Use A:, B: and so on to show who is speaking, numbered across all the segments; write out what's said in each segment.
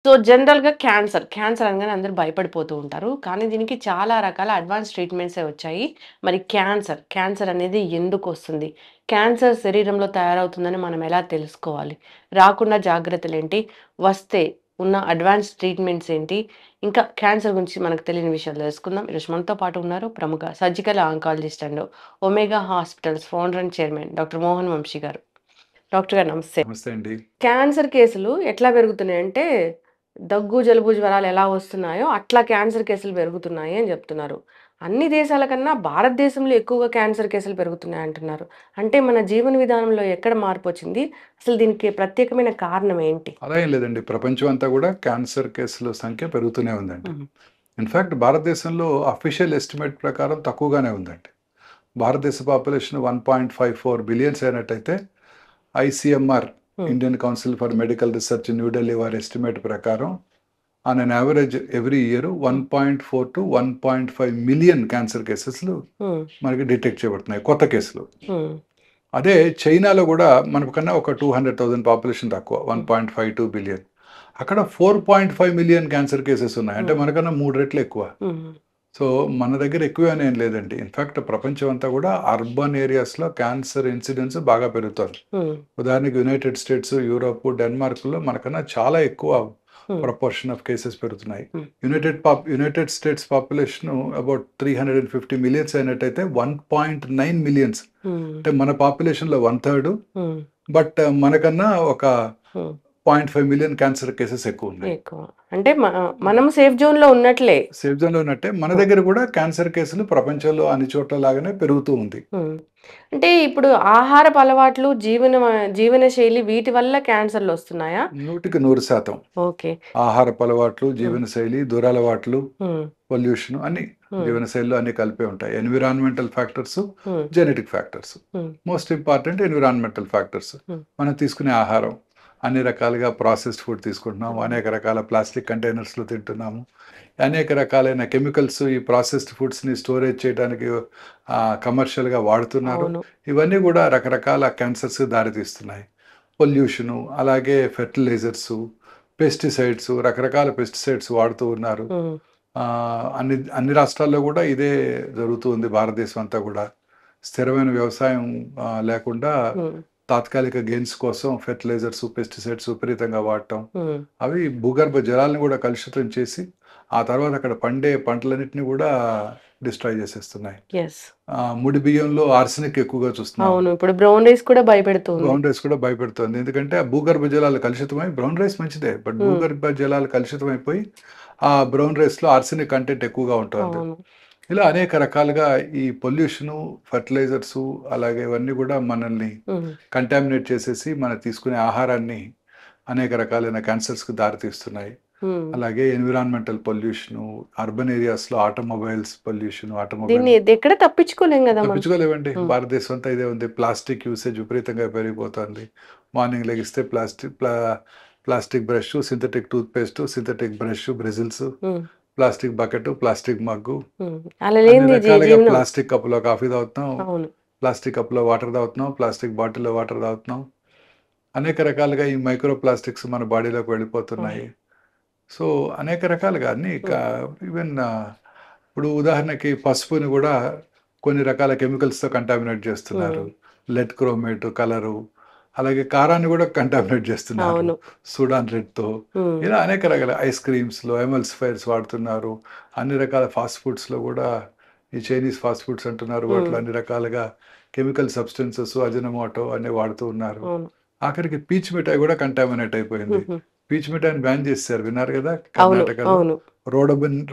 A: So, జనరల్‌గా cancer అనగానే అందరూ భయపడిపోతూ ఉంటారు. కానీ దీనికి చాలా రకాల అడ్వాన్స్ ట్రీట్మెంట్సే వచ్చాయి. మరి క్యాన్సర్ అనేది ఎందుకొస్తుంది? క్యాన్సర్ శరీరంలో తయారవుతుందని మనం ఎలా తెలుసుకోవాలి? రాకుండా జాగ్రత్తలేంటి? వస్తే ఉన్న అడ్వాన్స్ ట్రీట్మెంట్స్ ఏంటి? ఇంకా క్యాన్సర్ గురించి మనకు తెలియని విషయాలు తెలుసుకుందాం. ఈరోజు మనతో పాటు ఉన్నారు ప్రముఖ surgical oncologist and Omega hospitals founder and chairman doctor Mohan Vamsi garu. Doctor గారు నమస్తే.
B: నమస్తే అండి.
A: క్యాన్సర్ కేసులు ఎట్లా పెరుగుతున్నాయంటే, దగ్గు, జలుబు, జ్వరాలు ఎలా వస్తున్నాయో అట్లా క్యాన్సర్ కేసులు పెరుగుతున్నాయి అని జెప్తున్నారు. అన్ని దేశాల కన్నా భారతదేశంలో ఎక్కువగా క్యాన్సర్ కేసులు పెరుగుతున్నాయంటున్నారు. అంటే మన జీవన విధానంలో ఎక్కడ మార్పొచ్చింది? అసలు దీనికి ప్రత్యేకమైన కారణం ఏంటి?
B: అలా ఏం లేదండి. ప్రపంచం అంతా గూడా క్యాన్సర్ కేసుల సంఖ్య పెరుగుతూనే ఉందండి.
A: హుహు.
B: ఇన్‌ఫాక్ట్ భారతదేశంలో అఫీషియల్ ఎస్టిమేట్ ప్రకారం తక్కువగానే ఉందండి. భారతదేశ పాపులేషన్ 1.54 బిలియన్స్ అయినట్టయితే ఐసీఎంఆర్
A: హ్మ్.
B: Indian council for medical research New Delhi వారి ఎస్టిమేట్ ప్రకారం on an average every year
A: హ్మ్.
B: 1.4-1.5 మిలియన్ క్యాన్సర్ కేసెస్‌లు
A: హ్మ్.
B: మనకి డిటెక్ట్ చేయబడుతున్నాయి. కొత్త కేసులు.
A: హ్మ్.
B: అదే చైనాలో గూడా మనకన్నా ఒక 200,000 పాపులేషన్ తక్కువ.
A: హ్మ్.
B: 1.52 బిలియన్. అక్కడ 4.5 మిలియన్ క్యాన్సర్ కేసెస్ ఉన్నాయి. అంటే
A: హ్మ్.
B: మనకన్నా 3 రెట్లు ఎక్కువ.
A: హ్మ్.
B: సో, మన దగ్గర ఎక్కువ అని ఏం లేదండి. ఇన్‌ఫాక్ట్ ప్రపంచం అంతా గూడా అర్బన్ ఏరియాస్‌లో క్యాన్సర్ ఇన్సిడెన్స్ బాగా పెరుగుతోంది.
A: హ్మ్.
B: ఉదాహరణకి యునైటెడ్ స్టేట్స్, యూరోప్, డెన్మార్క్‌లో మనకన్నా చాలా ఎక్కువ
A: హ్మ్.
B: ప్రపోర్షన్ ఆఫ్ కేసెస్ పెరుగుతున్నాయి.
A: హ్మ్.
B: United states population about 350 millions అయినట్టయితే 1.9 మిలియన్స్
A: హ్మ్.
B: అంటే మన పాపులేషన్‌లో వన్ థర్డ్.
A: హ్మ్.
B: బట్ మనకన్నా ఒక
A: హ్మ్.
B: 0.5 మిలియన్ క్యాన్సర్ కేసెస్ ఎక్కువున్నాయి.
A: ఎక్కువ. అంటే మనం సేఫ్ జోన్‌లో ఉన్నట్లే.
B: సేఫ్ జోన్‌లో ఉన్నట్టే మన
A: హ్మ్.
B: దగ్గర కూడా క్యాన్సర్ కేసులు ప్రపంచంలో అన్ని చోట్ల లాగానే పెరుగుతూ ఉంది.
A: హ్మ్. అంటే ఇప్పుడు ఆహారపు అలవాట్లు, జీవన శైలి వీటి వల్ల క్యాన్సర్‌లొస్తున్నాయా?
B: 100%
A: ఓకే.
B: ఆహారపు అలవాట్లు,
A: హ్మ్.
B: జీవనశైలి, దురలవాట్లు,
A: హ్మ్.
B: పొల్యూషన్ అన్నీ
A: హ్మ్.
B: జీవనశైలిలో అన్నీ కలిపే ఉంటాయి. Environmental factors,
A: hmm.
B: Genetic factors.
A: Hmm.
B: Most important environmental factors.
A: Hmm.
B: మనం తీసుకునే ఆహారం అన్ని రకాలుగా ప్రాసెస్డ్ ఫుడ్ తీసుకుంటున్నాము.
A: అవును.
B: అనేక రకాల ప్లాస్టిక్ కంటైనర్స్‌లో తింటున్నాము. అనేక రకాలైన కెమికల్స్ ఈ ప్రాసెస్డ్ ఫుడ్స్‌ని స్టోరేజ్ చేయడానికి కమర్షియల్‌గా వాడుతున్నారు.
A: అవును.
B: ఇవన్నీ గూడా రకరకాల క్యాన్సర్స్‌కి దారితీస్తున్నాయి. పొల్యూషను, అలాగే ఫెర్టిలైజర్సు, పెస్టిసైడ్స్ రకరకాల పెస్టిసైడ్స్ వాడుతూ ఉన్నారు.
A: హ్మ్.
B: అన్ని అన్ని రాష్ట్రాల్లో గూడా ఇదే జరుగుతూ ఉంది భారతదేశం అంతా గూడా. స్థిరమైన వ్యవసాయం లేకుండా
A: హ్మ్.
B: తాత్కాలిక గెయిన్స్ కోసం ఫెర్టిలైజర్స్, పెస్టిసైడ్స్ విపరీతంగా వాడటం.
A: హ్మ్.
B: అవి భూగర్భ జలాలను గూడా కలుషితం చేసి, ఆ తర్వాత అక్కడ పండే పంటలన్నిటిని గూడా డిస్ట్రాయ్ చేసేస్తున్నాయి.
A: యెస్.
B: ముడి బియ్యంలో ఆర్సెనిక్ ఎక్కువగా చూస్తున్నాం.
A: అవును. ఇప్పుడు బ్రౌన్ రైస్ కూడా భయపెడుతుంది.
B: బ్రౌన్ రైస్ కూడా భయపెడుతోంది. ఎందుకంటే ఆ భూగర్భ జలాలు కలుషితమై బ్రౌన్ రైస్ మంచిదే. బట్
A: హ్మ్.
B: భూగర్భ జలాలు కలుషితమైపోయి ఆ బ్రౌన్ రైస్‌లో ఆర్సెనిక్ కంటెంట్ ఎక్కువగా ఉంటోంది.
A: అవును.
B: ఇలా అనేక రకాలుగా ఈ పొల్యూషను, ఫెర్టిలైజర్సు అలాగే ఇవన్నీ గూడా మనల్ని
A: హ్మ్.
B: కంటామినేట్ చేసేసి మనం తీసుకునే ఆహారాన్ని అనేక రకాలైన క్యాన్సర్స్‌కి దారితీస్తున్నాయి.
A: హ్మ్.
B: అలాగే ఎన్విరాన్మెంటల్ పొల్యూషను, అర్బన్ ఏరియాస్‌లో ఆటోమొబైల్స్ పొల్యూషను,
A: దీన్ని ఎక్కడ తప్పించుకోలేం గదా మనం.
B: తప్పించుకోలేమండి.
A: హ్మ్.
B: భారతదేశం అంతా ఇదే ఉంది. ప్లాస్టిక్ యూసేజ్ విపరీతంగా పెరిగిపోతోంది. మార్నింగ్ లెగిస్తే plastic brush, synthetic toothpaste, synthetic brush, bristles,
A: hmm.
B: Plastic bucket, plastic mug,
A: హ్మ్. అలా
B: అన్ని
A: లేనిది
B: రకాలుగా
A: జీవనం.
B: ప్లాస్టిక్ కప్‌లో కాఫీ తాగుతున్నాం.
A: అవును.
B: ప్లాస్టిక్ కప్‌లో వాటర్ తాగుతున్నాం. ప్లాస్టిక్ బాటిల్‌లో వాటర్ తాగుతున్నాం. అనేక రకాలుగా ఈ మైక్రో ప్లాస్టిక్స్ మన బాడీలోకి
A: అవును.
B: వెళ్ళిపోతున్నాయి. సో, అనేక రకాలుగా అన్నీ
A: హ్మ్.
B: ఈవెన్ ఇప్పుడు ఉదాహరణకి పసుపుని గూడా కొన్ని రకాల కెమికల్స్‌తో కంటామినేట్
A: హ్మ్.
B: చేస్తున్నారు. లెడ్ క్రోమేట్ కలరు, అలాగే కారాన్ని గూడా కంటామినేట్ చేస్తున్నారు.
A: అవును.
B: సూడాన్ రెడ్‌తో.
A: హ్మ్.
B: ఇలా అనేక రకాల ఐస్ క్రీమ్స్‌లో ఎమల్సిఫైర్స్ వాడుతున్నారు. అన్ని రకాల ఫాస్ట్ ఫుడ్స్‌లో గూడా ఈ చైనీస్ ఫాస్ట్ ఫుడ్స్ అంటున్నారు.
A: హ్మ్.
B: వాటిలో అన్ని రకాలుగా కెమికల్ సబ్స్టెన్సెస్, అజినోమోటో అన్నీ వాడుతూ ఉన్నారు.
A: అవును.
B: ఆఖరికి పీచు మిఠాయి గూడా కంటామినేట్ అయిపోయింది.
A: హుహు.
B: పీచు మిఠాయిని బ్యాన్ చేసేసారు. విన్నారు గదా!
A: అవును.
B: కర్ణాటకలో.
A: అవును.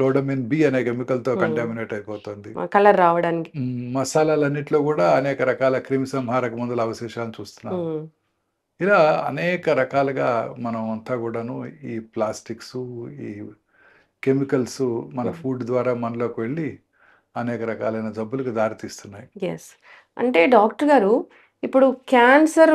B: రోడమిన్ బి అనే కెమికల్‌తో
A: హ్మ్.
B: కంటామినేట్ అయిపోతుంది.
A: ఆ కలర్ రావడానికి.
B: మసాలాలన్నిట్లో గూడా అనేక రకాల క్రిమిసంహారక మందుల అవశేషాలను చూస్తున్నాం.
A: హ్మ్.
B: ఇలా అనేక రకాలుగా మనం అంతా గూడాను ఈ ప్లాస్టిక్సు, ఈ కెమికల్సు మన
A: హ్మ్.
B: ఫుడ్ ద్వారా మనలోకి వెళ్ళి అనేక రకాలైన జబ్బులకు దారితీస్తున్నాయి.
A: యెస్. అంటే డాక్టర్ గారు, ఇప్పుడు క్యాన్సర్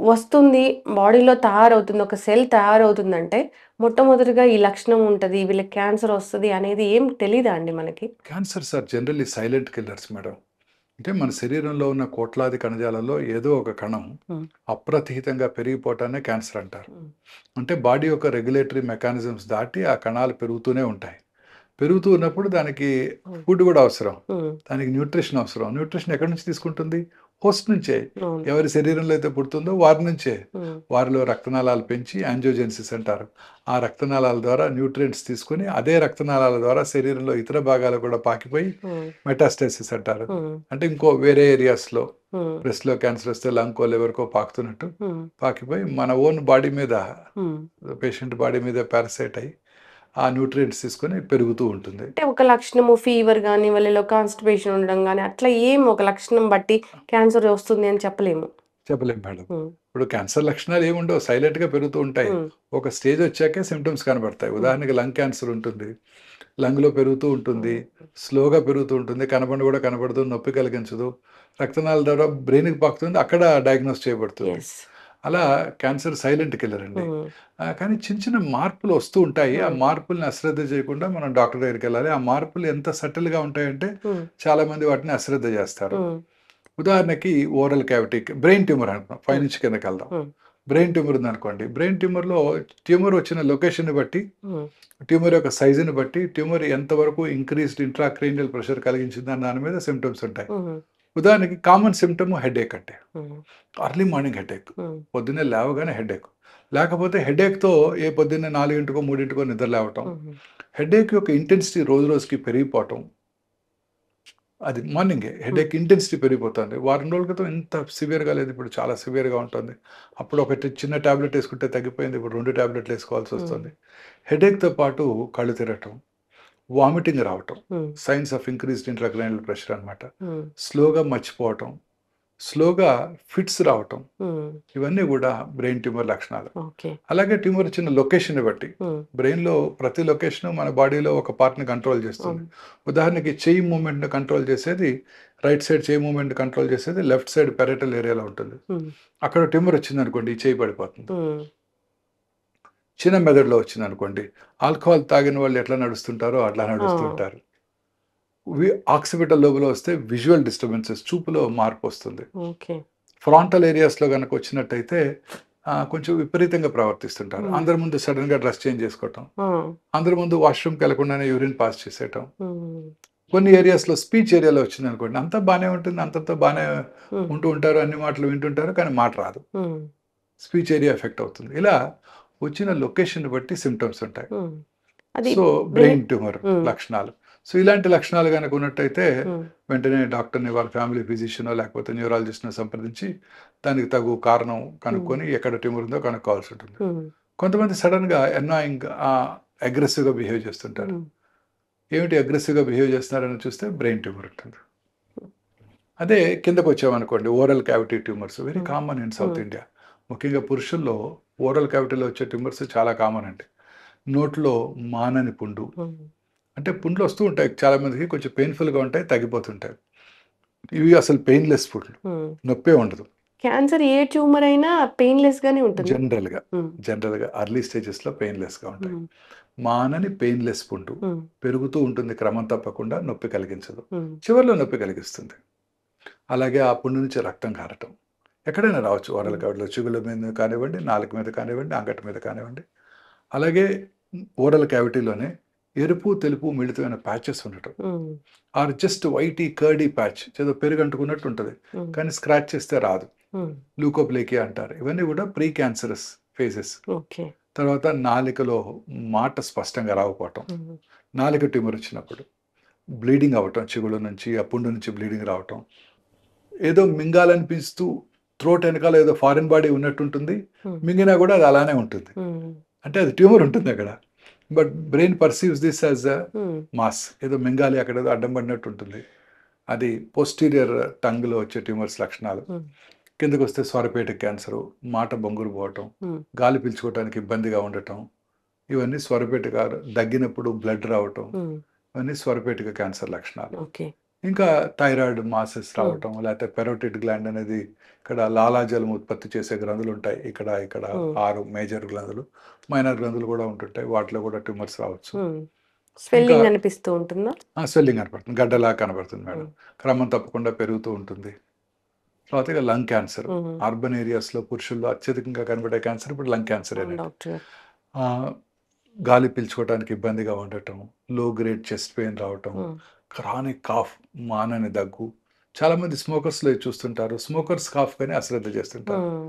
A: వస్తుంది, బాడీలో తయారవుతుంది, ఒక సెల్ తయారవుతుందంటే, మొట్టమొదటిగా ఈ లక్షణం ఉంటది, వీళ్ళకి క్యాన్సర్ వస్తది అనేది ఏం తెలీదా అండి మనకి?
B: Cancers are generally silent killers madam. అంటే మన శరీరంలో ఉన్న కోట్లాది కణజాలాల్లో ఏదో ఒక కణం
A: హ్మ్.
B: అప్రతిహితంగా పెరిగిపోవటాన్ని క్యాన్సర్ అంటారు.
A: హ్మ్.
B: అంటే బాడీ యొక్క రెగ్యులేటరీ మెకానిజమ్స్ దాటి ఆ కణాలు పెరుగుతూనే ఉంటాయి. పెరుగుతూ ఉన్నప్పుడు దానికి
A: హ్మ్.
B: ఫుడ్ కూడా అవసరం.
A: హ్మ్.
B: దానికి న్యూట్రిషన్ అవసరం. న్యూట్రిషన్ ఎక్కడి నుంచి తీసుకుంటుంది? హోస్ట్ నుంచే.
A: అవును.
B: ఎవరి శరీరంలో అయితే పుడుతుందో వారి నుంచే.
A: హ్మ్.
B: వారిలో రక్తనాళాలు పెంచి యాంజియోజెన్సిస్ అంటారు. ఆ రక్తనాళాల ద్వారా న్యూట్రియంట్స్ తీసుకొని అదే రక్తనాళాల ద్వారా శరీరంలో ఇతర భాగాలకు కూడా పాకిపోయి
A: హ్మ్.
B: మెటాస్టాసిస్ అంటారు.
A: హ్మ్.
B: అంటే ఇంకో వేరే ఏరియాస్‌లో
A: హ్మ్.
B: బ్రెస్ట్‌లో క్యాన్సర్ వస్తే లంగ్‌కో, లివర్‌కో పాకుతున్నట్టు
A: హ్మ్.
B: పాకిపోయి మన ఓన్ బాడీ మీద
A: హ్మ్.
B: పేషెంట్ బాడీ మీద పారాసైట్ అయ్యి ఆ న్యూట్రియంట్స్ తీసుకొని పెరుగుతూ ఉంటుంది.
A: అంటే ఒక లక్షణము ఫీవర్ గాని, వాళ్ళలో కాన్‌స్టిపేషన్ ఉండడం గాని, అట్లా ఏం ఒక లక్షణం బట్టి క్యాన్సర్ వస్తుంది అని చెప్పలేము.
B: చెప్పలేం మేడం.
A: హ్మ్.
B: ఇప్పుడు క్యాన్సర్ లక్షణాలు ఏముండవు. సైలెంట్‌గా పెరుగుతూ ఉంటాయి.
A: హ్మ్.
B: ఒక స్టేజ్ వచ్చాకే సింప్టమ్స్ కనబడతాయి.
A: హ్మ్.
B: ఉదాహరణకి లంగ్ క్యాన్సర్ ఉంటుంది. లంగ్‌లో పెరుగుతూ ఉంటుంది.
A: హ్మ్.
B: స్లోగా పెరుగుతూ ఉంటుంది. కనబడను కూడా కనబడదు. నొప్పి కలిగించదు. రక్తనాళాల ద్వారా బ్రెయిన్‌కి పాకుతుంది. అక్కడ డయాగ్నోస్ చేయబడుతుంది.
A: యెస్.
B: అలా క్యాన్సర్ సైలెంట్ కిల్లర్ అండి.
A: హ్మ్.
B: కానీ చిన్న చిన్న మార్పులు వస్తూ ఉంటాయి. ఆ
A: హ్మ్.
B: మార్పుల్ని అశ్రద్ధ చేయకుండా మనం డాక్టర్ దగ్గరికెళ్ళాలి. ఆ మార్పులు ఎంత సటిల్‌గా ఉంటాయంటే
A: హ్మ్.
B: చాలామంది వాటిని అశ్రద్ధ చేస్తారు.
A: హ్మ్.
B: ఉదాహరణకి ఓరల్ క్యావిటీ బ్రెయిన్ ట్యూమర్ అనుకున్నాం.
A: హ్మ్.
B: పైనుంచి కిందకెళ్దాం.
A: హ్మ్.
B: బ్రెయిన్ ట్యూమర్ ఉందనుకోండి. బ్రెయిన్ ట్యూమర్‌లో ట్యూమర్ వచ్చిన లొకేషన్‌ని బట్టి,
A: హ్మ్.
B: ట్యూమర్ యొక్క సైజ్‌ని బట్టి, ట్యూమర్ ఎంతవరకు ఇంక్రీజ్డ్ ఇంట్రాక్రేనియల్ ప్రెషర్ కలిగించిందన్న దాని మీద సింప్టమ్స్ ఉంటాయి.
A: హ్మ్.
B: ఉదాహరణకి కామన్ సింప్టమ్ హెడేక్ అండి.
A: హ్మ్.
B: Early morning headache.
A: హ్మ్.
B: పొద్దున్నే లేవగానే హెడేక్. లేకపోతే హెడేక్‌తో పొద్దున్నే 4కో, 3కో నిద్ర లేవటం.
A: హుహు.
B: హెడేక్ యొక్క ఇంటెన్సిటీ రోజు రోజుకి పెరిగిపోవటం. అది మార్నింగే.
A: హ్మ్.
B: హెడేక్ ఇంటెన్సిటీ పెరిగిపోతుంది. వారం రోజుల క్రితం ఇంత సివియర్‌గా లేదు. ఇప్పుడు చాలా సివియర్‌గా ఉంటుంది. అప్పుడు ఒకటి చిన్న టాబ్లెట్ ఏసుకుంటే తగ్గిపోయింది. ఇప్పుడు 2 టాబ్లెట్‌లు
A: హ్మ్.
B: ఏసుకోవాల్సొస్తుంది. హెడేక్‌తో పాటు కళ్ళు తిరగటం, వామిటింగ్ రావటం.
A: హ్మ్.
B: Science of increased intracranial pressure అనమాట.
A: హ్మ్.
B: స్లోగా మర్చిపోవటం, స్లోగా ఫిట్స్ రావటం.
A: హ్మ్.
B: ఇవన్నీ గూడా బ్రెయిన్ ట్యూమర్ లక్షణాలు.
A: ఓకే.
B: అలాగే ట్యూమర్ వచ్చిన లొకేషన్‌ని బట్టి.
A: హ్మ్.
B: బ్రెయిన్‌లో ప్రతి లొకేషను మన బాడీలో ఒక పార్ట్‌ని కంట్రోల్ చేస్తుంది.
A: అవును.
B: ఉదాహరణకి చెయ్యి మూవ్‌మెంట్‌ని కంట్రోల్ చేసేది రైట్ సైడ్ చెయ్యి మూవ్‌మెంట్‌ని కంట్రోల్ చేసేది లెఫ్ట్ సైడ్ పారియటల్ ఏరియాలో ఉంటుంది.
A: హ్మ్.
B: అక్కడ ట్యూమర్ వచ్చిందనుకోండి ఈ చెయ్యి పడిపోతుంది.
A: హ్మ్.
B: చిన్న మెదడులో వచ్చిందనుకోండి ఆల్కహాల్ తాగిన వాళ్ళు ఎట్లా నడుస్తుంటారో అట్లా
A: ఆ!
B: నడుస్తుంటారు. ఆక్సిపిటల్ లోబ్‌లో వస్తే విజువల్ డిస్టర్బెన్సెస్ చూపులో మార్పొస్తుంది.
A: ఓకే.
B: ఫ్రాంటల్ ఏరియాస్‌లో గనక వచ్చినట్టయితే కొంచెం విపరీతంగా ప్రవర్తిస్తుంటారు.
A: హ్మ్.
B: అందరి ముందు సడెన్‌గా డ్రెస్ చేంజ్ చేసుకోవటం.
A: ఆ!
B: అందరి ముందు వాష్‌రూమ్‌కెళ్ళకుండానే యూరిన్ పాస్ చేసేయటం.
A: హ్మ్.
B: కొన్ని ఏరియాస్‌లో స్పీచ్ ఏరియాలో వచ్చిందనుకోండి. అంతా బానే ఉంటుంది. అంతంతా బానే
A: హ్మ్.
B: ఉంటూ ఉంటారు. అన్ని మాటలు వింటుంటారు. కానీ మాట రాదు.
A: హ్మ్.
B: స్పీచ్ ఏరియా ఎఫెక్ట్ అవుతుంది. ఇలా వచ్చిన లొకేషన్‌ని బట్టి సింప్టమ్స్ ఉంటాయి.
A: హ్మ్. అది
B: సో,
A: బ్రెయిన్
B: బ్రెయిన్ ట్యూమర్
A: హ్మ్.
B: లక్షణాలు. సో, ఇలాంటి లక్షణాలు గనక ఉన్నట్టయితే
A: హ్మ్.
B: వెంటనే డాక్టర్‌ని వాళ్ళ ఫ్యామిలీ ఫిజిషియనో లేకపోతే న్యూరాలజిస్ట్‌నో సంప్రదించి దానికి తగు కారణం
A: హ్మ్.
B: కనుక్కొని ఎక్కడ ట్యూమర్ ఉందో కనుక్కోవాల్సి ఉంటుంది.
A: హ్మ్.
B: కొంతమంది సడెన్‌గా అన్నాయింగ్ అగ్రెసివ్‌గా బిహేవ్ చేస్తుంటారు.
A: హ్మ్.
B: ఏమిటి అగ్రెసివ్‌గా బిహేవ్ చేస్తున్నారని చూస్తే బ్రెయిన్ ట్యూమర్ ఉంటుంది. అదే కిందకొచ్చామనుకోండి ఓరల్ క్యావిటీ ట్యూమర్స్ వెరీ
A: హ్మ్.
B: కామన్ ఇన్ సౌత్
A: హ్మ్.
B: ఇండియా. ముఖ్యంగా పురుషుల్లో ఓరల్ క్యావిటీలో వచ్చే ట్యూమర్స్ చాలా కామన్ అండి. నోట్లో మానని పుండు.
A: హ్మ్.
B: అంటే పుండ్లు వస్తూ ఉంటాయి. చాలా మందికి కొంచెం పెయిన్‌ఫుల్‌గా ఉంటాయి. తగ్గిపోతుంటాయి. ఇవి అసలు పెయిన్‌లెస్ పుండ్లు.
A: హ్మ్.
B: నొప్పే ఉండదు.
A: క్యాన్సర్ ఏ ట్యూమర్ అయినా పెయిన్‌లెస్ గానే ఉంటుంది.
B: జనరల్‌గా.
A: హ్మ్.
B: జనరల్‌గా ఎర్లీ స్టేజెస్‌లో పెయిన్‌లెస్‌గా ఉంటాయి.
A: హ్మ్.
B: మానని పెయిన్‌లెస్ పుండు.
A: హ్మ్.
B: పెరుగుతూ ఉంటుంది క్రమం తప్పకుండా నొప్పి కలిగించదు.
A: హ్మ్.
B: చివర్లో నొప్పి కలిగిస్తుంది. అలాగే ఆ పుండు నుంచి రక్తం కారటం. ఎక్కడైనా రావచ్చు. ఓరల్
A: హ్మ్.
B: క్యావిటీలో చిగుళ్ళ మీద కానివ్వండి, నాలుక మీద కానివ్వండి, అంగటి మీద కానివ్వండి. అలాగే ఓరల్ క్యావిటీలోనే ఎరుపు, తెలుపు మిళితమైన ప్యాచెస్ ఉండటం.
A: Hmm.
B: Or just whitey curdy patch ఏదో పెరుగు అంటుకున్నట్టు ఉంటది.
A: హ్మ్.
B: కానీ స్క్రాచ్ చేస్తే రాదు.
A: హ్మ్.
B: ల్యూకోప్లేకియా అంటారు. ఇవన్నీ కూడా ప్రీ క్యాన్సరస్ ఫేజెస్.
A: ఓకే.
B: తర్వాత నాలికలో మాట స్పష్టంగా రాకపోవటం.
A: హ్మ్.
B: నాలుక ట్యూమర్ వచ్చినప్పుడు. బ్లీడింగ్ అవ్వటం చిగుళ్ళ నుంచి, ఆ పుండు నుంచి బ్లీడింగ్ రావటం. ఏదో మింగాలనిపిస్తూ థ్రోట్ ఎనకాల ఏదో ఫారిన్ బాడీ ఉన్నట్టుంటుంది.
A: హ్మ్.
B: మింగినా కూడా అది అలానే ఉంటుంది.
A: హ్మ్.
B: అంటే అది ట్యూమర్ ఉంటుందక్కడ. But brain perceives this as a
A: hmm.
B: Mass. ఏదో మింగాలి అక్కడేదో అడ్డం పడినట్టు ఉంటుంది. అది పోస్టీరియర్ టంగ్‌లో వచ్చే ట్యూమర్స్ లక్షణాలు.
A: హ్మ్.
B: కిందకొస్తే స్వరపేటిక క్యాన్సరు, మాట బొంగురు పోవటం,
A: హ్మ్.
B: గాలి పీల్చుకోవటానికి ఇబ్బందిగా ఉండటం, ఇవన్నీ స్వరపేటిక దగ్గినప్పుడు బ్లడ్ రావటం,
A: హ్మ్.
B: ఇవన్నీ స్వరపేటిక క్యాన్సర్ లక్షణాలు.
A: ఓకే.
B: ఇంకా థైరాయిడ్ మాసెస్
A: హ్మ్.
B: రావటం, లేకపోతే పెరోటిడ్ గ్లాండ్ అనేది ఇక్కడ లాలాజలం ఉత్పత్తి చేసే గ్రంథులుంటాయి. ఇక్కడ
A: హ్మ్.
B: 6 మేజర్ గ్రంథులు, మైనర్ గ్రంథులు కూడా ఉంటుంటాయి. వాటిలో కూడా ట్యూమర్స్ రావచ్చు.
A: హ్మ్. స్వెల్లింగ్ అనిపిస్తూ ఉంటుందా?
B: స్వెల్లింగ్ కనపడుతుంది, గడ్డలా కనబడుతుంది మేడం.
A: హ్మ్.
B: క్రమం తప్పకుండా పెరుగుతూ ఉంటుంది. తర్వాత ఇక లంగ్ క్యాన్సర్.
A: హ్మ్.
B: అర్బన్ ఏరియాస్లో పురుషుల్లో అత్యధికంగా కనబడే క్యాన్సర్ ఇప్పుడు లంగ్
A: అవును
B: క్యాన్సరేనండి.
A: డాక్టర్ గారు.
B: ఆ, గాలి పీల్చుకోవడానికి ఇబ్బందిగా ఉండటం, లో గ్రేడ్ చెస్ట్ పెయిన్ రావటం,
A: హ్మ్.
B: క్రానిక్ కాఫ్, మానని దగ్గు. చాలామంది స్మోకర్స్లో చూస్తుంటారు, స్మోకర్స్ కాఫ్ కానీ అశ్రద్ధ చేస్తుంటారు.
A: హ్మ్.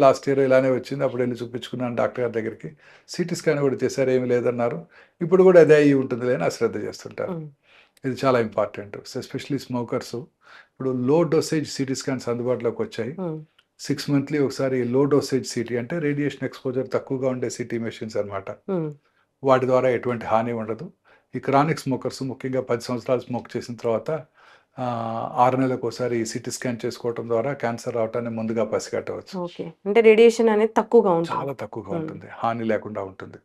B: లాస్ట్ ఇయర్ ఇలానే వచ్చింది, అప్పుడు వెళ్ళి చూపించుకున్నాను డాక్టర్ గారి దగ్గరికి. సిటీ స్కాన్ కూడా చేశారు, ఏమీ లేదన్నారు. ఇప్పుడు కూడా అదే అయ్యి ఉంటుంది అని అశ్రద్ధ చేస్తుంటారు.
A: హ్మ్.
B: ఇది చాలా ఇంపార్టెంట్, ఎస్పెషలీ స్మోకర్స్. ఇప్పుడు లో డోసేజ్ సిటీ స్కాన్స్ అందుబాటులోకి వచ్చాయి.
A: హ్మ్.
B: 6 మంత్లీ ఒకసారి లో డోసేజ్ సిటీ, అంటే రేడియేషన్ ఎక్స్పోజర్ తక్కువగా ఉండే సిటీ మెషిన్స్ అన్నమాట.
A: హ్మ్.
B: వాటి ద్వారా ఎటువంటి హాని ఉండదు. ఈ క్రానిక్ స్మోకర్స్ ముఖ్యంగా 10 సంవత్సరాలు స్మోక్ చేసిన తర్వాత 6 నెలలకోసారి సిటీ స్కాన్ చేసుకోవటం ద్వారా క్యాన్సర్ రావటాన్ని ముందుగా పసిగట్టవచ్చు.
A: ఓకే. అంటే రేడియేషన్ అనేది తక్కువగా ఉంటుంది.
B: చాలా తక్కువగా
A: హ్మ్.
B: ఉంటుంది, హాని లేకుండా ఉంటుంది.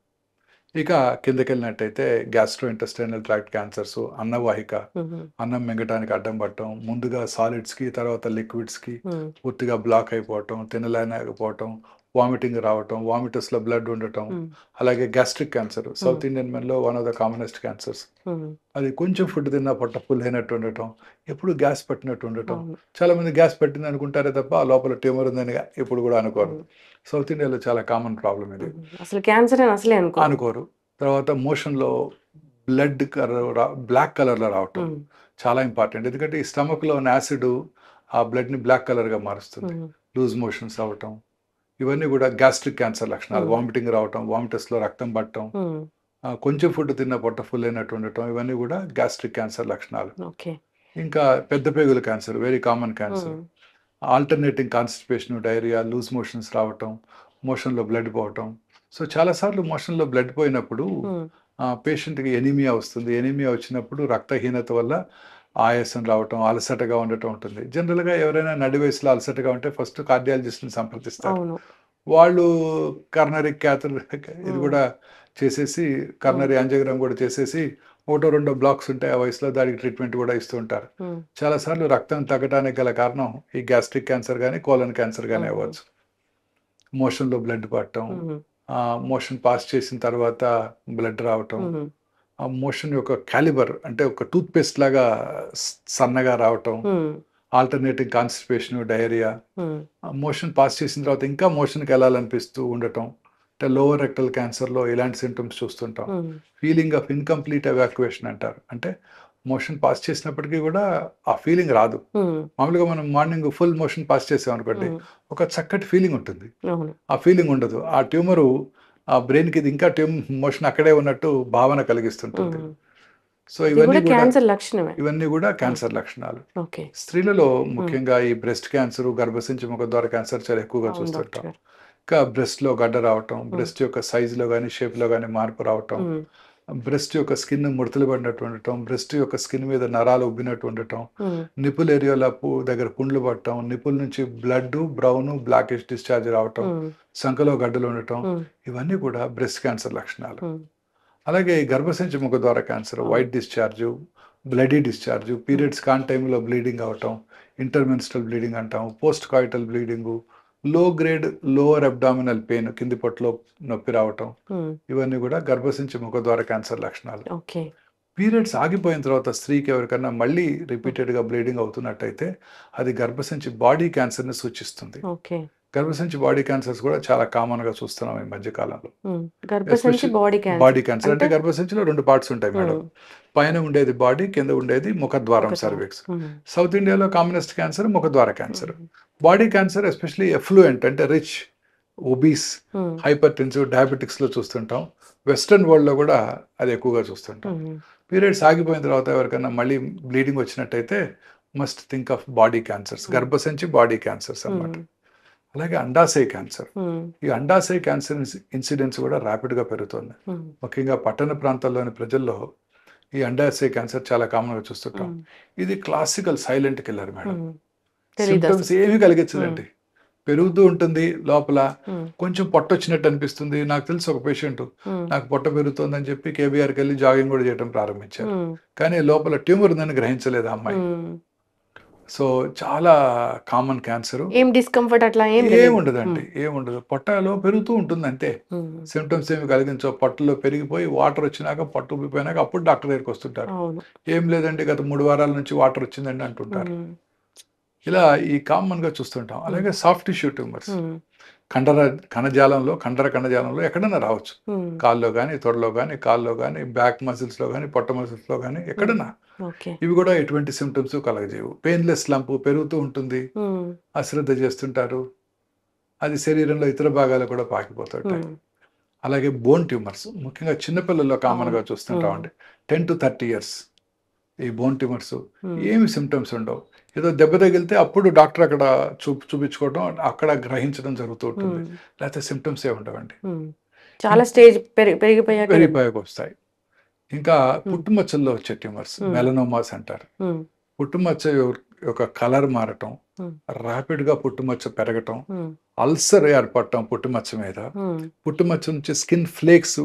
B: ఇక కిందకెళ్ళినట్టయితే గ్యాస్ట్రో ఇంటెస్టైనల్ ట్రాక్ట్ క్యాన్సర్స్, అన్నవాహిక,
A: హుహు.
B: అన్నం మింగటానికి అడ్డం పడటం, ముందుగా సాలిడ్స్కి తర్వాత లిక్విడ్స్కి
A: హ్మ్.
B: పూర్తిగా బ్లాక్ అయిపోవటం, తినలేకపోవటం, వామిటింగ్ రావటం, వామిటస్లో బ్లడ్ ఉండటం.
A: హ్మ్.
B: అలాగే గ్యాస్ట్రిక్ క్యాన్సర్ సౌత్ ఇండియన్ మెన్లో one of the commonest cancers.
A: Hmm.
B: అది కొంచెం ఫుడ్ తిన్నా పొట్ట ఫుల్ అయినట్టు ఉండటం, ఎప్పుడు గ్యాస్ పట్టినట్టు ఉండటం.
A: అవును.
B: చాలామంది గ్యాస్ పట్టింది అనుకుంటారే తప్ప ఆ లోపల ట్యూమర్ ఉందని ఎప్పుడు కూడా అనుకోరు.
A: అవును.
B: సౌత్ ఇండియాలో చాలా కామన్ ప్రాబ్లం ఇది.
A: హుహు. అసలు క్యాన్సర్ అని అసలే అనుకోరు.
B: అనుకోరు. తర్వాత మోషన్‌లో బ్లడ్ బ్లాక్ కలర్‌లో రావటం
A: హ్మ్.
B: చాలా ఇంపార్టెంట్. ఎందుకంటే ఈ స్టమక్‌లో ఉన్న యాసిడ్ ఆ బ్లడ్‌ని బ్లాక్ కలర్‌గా మారుస్తుంది.
A: హ్మ్.
B: లూజ్ మోషన్స్ అవ్వటం, ఇవన్నీ కూడా గ్యాస్ట్రిక్ క్యాన్సర్ లక్షణాలు.
A: హ్మ్.
B: వామిటింగ్ రావటం, వామిటస్‌లో రక్తం పడటం,
A: హ్మ్.
B: కొంచెం ఫుడ్ తిన్న పొట్ట ఫుల్ అయినట్టు ఉండటం, ఇవన్నీ కూడా గ్యాస్ట్రిక్ క్యాన్సర్ లక్షణాలు.
A: ఓకే.
B: ఇంకా పెద్ద పేగుల cancer very common cancer.
A: Hmm.
B: Alternating constipation, diarrhoea, loose motions రావటం, మోషన్‌లో బ్లడ్ పోవటం. సో చాలా సార్లు మోషన్‌లో బ్లడ్ పోయినప్పుడు
A: హ్మ్.
B: పేషెంట్‌కి ఎనీమియా వస్తుంది. ఎనీమియా వచ్చినప్పుడు రక్తహీనత వల్ల ఆయాసం రావటం, అలసటగా ఉండటం ఉంటుంది. జనరల్‌గా ఎవరైనా నడి వయసులో అలసటగా ఉంటే ఫస్ట్ కార్డియాలజిస్ట్‌ని సంప్రదిస్తారు.
A: అవును.
B: వాళ్ళు కర్నరీ క్యాథర్ ఇది
A: హ్మ్.
B: కూడా చేసేసి, కర్నరీ యాంజియోగ్రామ్ కూడా చేసేసి, ఒకటో రెండో బ్లాక్స్ ఉంటాయి ఆ వయసులో, దానికి ట్రీట్మెంట్ కూడా ఇస్తూ ఉంటారు.
A: హ్మ్.
B: చాలాసార్లు రక్తం తగ్గడానికి గల కారణం ఈ గ్యాస్ట్రిక్ క్యాన్సర్ గానీ, కోలన్ క్యాన్సర్ గానీ
A: హుహు.
B: అవ్వచ్చు. మోషన్‌లో బ్లడ్ పడటం,
A: హుహు.
B: మోషన్ పాస్ చేసిన తర్వాత బ్లడ్ రావటం,
A: హుహు.
B: ఆ మోషన్ యొక్క క్యాలిబర్ అంటే ఒక టూత్ పేస్ట్ లాగా సన్నగా రావటం,
A: హ్మ్.
B: ఆల్టర్నేటింగ్ కాన్‌స్టిపేషన్, డయేరియా,
A: హ్మ్.
B: మోషన్ పాస్ చేసిన తర్వాత ఇంకా మోషన్‌కి వెళ్ళాలనిపిస్తూ ఉండటం. అంటే లోవర్ రెక్టల్ క్యాన్సర్‌లో ఇలాంటి సింప్టమ్స్ చూస్తుంటాం.
A: హ్మ్.
B: ఫీలింగ్ ఆఫ్ ఇన్‌కంప్లీట్ ఎవాక్యుయేషన్ అంటారు. అంటే మోషన్ పాస్ చేసినప్పటికీ కూడా ఆ ఫీలింగ్ రాదు.
A: హ్మ్.
B: మామూలుగా మనం మార్నింగ్ ఫుల్ మోషన్ పాస్ చేసామనుకోండి,
A: హ్మ్.
B: ఒక చక్కటి ఫీలింగ్ ఉంటుంది.
A: అవును.
B: ఆ ఫీలింగ్ ఉండదు. ఆ ట్యూమరు ఆ బ్రెయిన్‌కి ఇది ఇంకా మోషన్ అక్కడే ఉన్నట్టు భావన కలిగిస్తుంటుంది.
A: హ్మ్.
B: సో
A: ఇది కూడా క్యాన్సర్ లక్షణమే.
B: ఇవన్నీ కూడా
A: హ్మ్.
B: క్యాన్సర్ లక్షణాలు.
A: ఓకే.
B: స్త్రీలలో
A: హ్మ్.
B: ముఖ్యంగా ఈ బ్రెస్ట్ క్యాన్సర్, గర్భసంచి ముఖద్వార క్యాన్సర్ చాలా ఎక్కువగా
A: అవును డాక్టర్
B: చూస్తుంటాం.
A: గారు.
B: ఇంకా బ్రెస్ట్‌లో గడ్డ రావటం,
A: హ్మ్.
B: బ్రెస్ట్ యొక్క సైజులో గానీ, షేప్‌లో గానీ మార్పు రావటం,
A: హ్మ్.
B: బ్రెస్ట్ యొక్క స్కిన్ ముడతలు పడినట్టు ఉండటం, బ్రెస్ట్ యొక్క స్కిన్ మీద నరాలు ఉబ్బినట్టు ఉండటం,
A: హ్మ్.
B: నిపుల్ ఏరియాలో దగ్గర పుండ్లు పడటం, నిపుల్ నుంచి బ్లడ్ బ్రౌన్ బ్లాకిష్ డిశ్చార్జ్ రావటం,
A: హ్మ్.
B: సంకలో గడ్డలు ఉండటం,
A: హ్మ్.
B: ఇవన్నీ కూడా బ్రెస్ట్ క్యాన్సర్ లక్షణాలు.
A: హ్మ్.
B: అలాగే ఈ గర్భసంచి ముఖద్వార క్యాన్సర్,
A: అవును.
B: వైట్ డిశ్చార్జు, బ్లడీ డిశ్చార్జు,
A: హ్మ్.
B: పీరియడ్స్ కాని టైంలో బ్లీడింగ్ అవ్వటం, ఇంటర్మెన్స్ట్రల్ బ్లీడింగ్ అంటాం, పోస్ట్ కాయిటల్ బ్లీడింగు, లో గ్రేడ్ లోవర్ అబ్డామినల్ పెయిన్, కింది పొట్టలో నొప్పి రావటం,
A: హ్మ్.
B: ఇవన్నీ కూడా గర్భసంచి ముఖద్వార క్యాన్సర్ లక్షణాలు.
A: ఓకే.
B: పీరియడ్స్ ఆగిపోయిన తర్వాత స్త్రీకి ఎవరికన్నా మళ్ళీ
A: హ్మ్.
B: రిపీటెడ్‌గా బ్లీడింగ్ అవుతున్నట్టయితే అది గర్భసంచి బాడీ క్యాన్సర్‌ని సూచిస్తుంది.
A: ఓకే.
B: గర్భసంచి బాడీ క్యాన్సర్స్ కూడా చాలా కామన్‌గా చూస్తున్నాం ఈ మధ్య కాలంలో.
A: హ్మ్. గర్భసంచి
B: especial
A: body cancer.
B: Body cancer అంటే గర్భసంచిలో 2 పార్ట్స్ ఉంటాయి మేడం.
A: హ్మ్.
B: పైన ఉండేది బాడీ, కింద ఉండేది ముఖద్వారం,
A: ముఖద్వారం.
B: సర్విక్స్.
A: హ్మ్.
B: సౌత్ ఇండియాలో కామనెస్ట్ క్యాన్సర్ ముఖద్వార క్యాన్సర్.
A: హ్మ్.
B: బాడీ క్యాన్సర్ ఎస్పెషల్లీ ఎఫ్లూయెంట్ అంటే రిచ్, ఒబీస్,
A: హ్మ్.
B: హైపర్‌టెన్సివ్, డయాబెటిక్స్‌లో చూస్తుంటాం. వెస్టర్న్ వరల్డ్‌లో కూడా అది ఎక్కువగా చూస్తుంటాం.
A: హ్మ్.
B: పీరియడ్స్ ఆగిపోయిన తర్వాత ఎవరికన్నా మళ్ళీ బ్లీడింగ్ వచ్చినట్టయితే must think of body cancers.
A: హ్మ్.
B: గర్భసంచి బాడీ క్యాన్సర్స్ అన్నమాట.
A: హ్మ్.
B: అలాగే అండాశయ క్యాన్సర్.
A: హ్మ్.
B: ఈ అండాశయ క్యాన్సర్ ఇన్సిడెన్స్ కూడా ర్యాపిడ్‌గా పెరుగుతుంది.
A: హ్మ్.
B: ముఖ్యంగా పట్టణ ప్రాంతాల్లోని ప్రజల్లో ఈ అండాశయ క్యాన్సర్ చాలా కామన్‌గా చూస్తుంటాం.
A: హ్మ్.
B: ఇది క్లాసికల్ సైలెంట్ కిల్లర్ మేడం.
A: హ్మ్. తెలీదసలు.
B: సింప్టమ్స్ ఏమీ
A: హ్మ్.
B: కలిగించదండి. పెరుగుతూ ఉంటుంది లోపల.
A: హ్మ్.
B: కొంచెం పొట్టొచ్చినట్టు అనిపిస్తుంది. నాకు తెలుసు ఒక పేషెంటు.
A: హ్మ్.
B: నాకు పొట్ట పెరుగుతోందని చెప్పి కేబీఆర్‌కెళ్ళి జాగింగ్ కూడా చేయడం ప్రారంభించారు.
A: హ్మ్.
B: కానీ లోపల ట్యూమర్ ఉందని గ్రహించలేదు ఆ అమ్మాయి.
A: హ్మ్.
B: సో చాలా కామన్ క్యాన్సరు.
A: ఏం డిస్కంఫర్ట్ అట్లా ఏం తెలీదు.
B: ఏముండదండి. ఏముండదు. పొట్టలో పెరుగుతూ ఉంటుంది అంతే.
A: హ్మ్.
B: సింప్టమ్స్ ఏమి కలిగించవు. పొట్టలో పెరిగిపోయి వాటర్ వచ్చినాక, పొట్ట ఉబ్బిపోయినాక అప్పుడు డాక్టర్ దగ్గరికి వస్తుంటారు.
A: అవును.
B: ఏం లేదండి గత 3 వారాల నుంచి వాటర్ వచ్చిందండి అంటుంటారు.
A: హ్మ్.
B: ఇలా ఈ కామన్‌గా చూస్తుంటాం. అలాగే సాఫ్ట్ టిష్యూ ట్యూమర్స్.
A: హ్మ్.
B: కండర కణజాలంలో ఎక్కడైనా రావచ్చు.
A: హ్మ్.
B: కాల్లో గాని, తొడలో గాని, కాల్లో గాని, బ్యాక్ మజిల్స్‌లో గాని, పొట్ట మజిల్స్‌లో గాని ఎక్కడన్నా.
A: ఓకే.
B: ఇవి కూడా ఎటువంటి సింప్టమ్స్ కలగజేయవు. పెయిన్‌లెస్ లంప్ పెరుగుతూ ఉంటుంది.
A: హ్మ్.
B: అశ్రద్ధ చేస్తుంటారు. అది శరీరంలో ఇతర భాగాలకు కూడా పాకిపోతుంటాయి.
A: హ్మ్.
B: అలాగే బోన్ ట్యూమర్స్ ముఖ్యంగా చిన్న పిల్లల్లో కామన్‌గా
A: అవును.
B: చూస్తుంటామండి. 10-30 ఇయర్స్ ఈ బోన్ ట్యూమర్స్
A: హ్మ్.
B: ఏమి సింప్టమ్స్ ఉండవు. ఏదో దెబ్బ తగిలితే అప్పుడు డాక్టర్ అక్కడ చూపించుకోవడం, అక్కడ గ్రహించడం జరుగుతూ ఉంటుంది.
A: హ్మ్.
B: లేకపోతే సింప్టమ్స్ ఏమి ఉండవండి.
A: హ్మ్. చాలా స్టేజ్ పెరిగిపోయాకే
B: పెరిగిపోయాకొస్తాయి. ఇంకా
A: హ్మ్.
B: పుట్టుమచ్చల్లో వచ్చే ట్యూమర్స్
A: హ్మ్.
B: మెలనోమాస్ అంటారు.
A: హ్మ్.
B: పుట్టుమచ్చ యొక్క కలర్ మారటం,
A: హ్మ్.
B: ర్యాపిడ్‌గా పుట్టుమచ్చ పెరగటం,
A: హ్మ్.
B: అల్సర్ ఏర్పడటం పుట్టుమచ్చ మీద,
A: హ్మ్.
B: పుట్టుమచ్చ నుంచి స్కిన్ ఫ్లేక్స్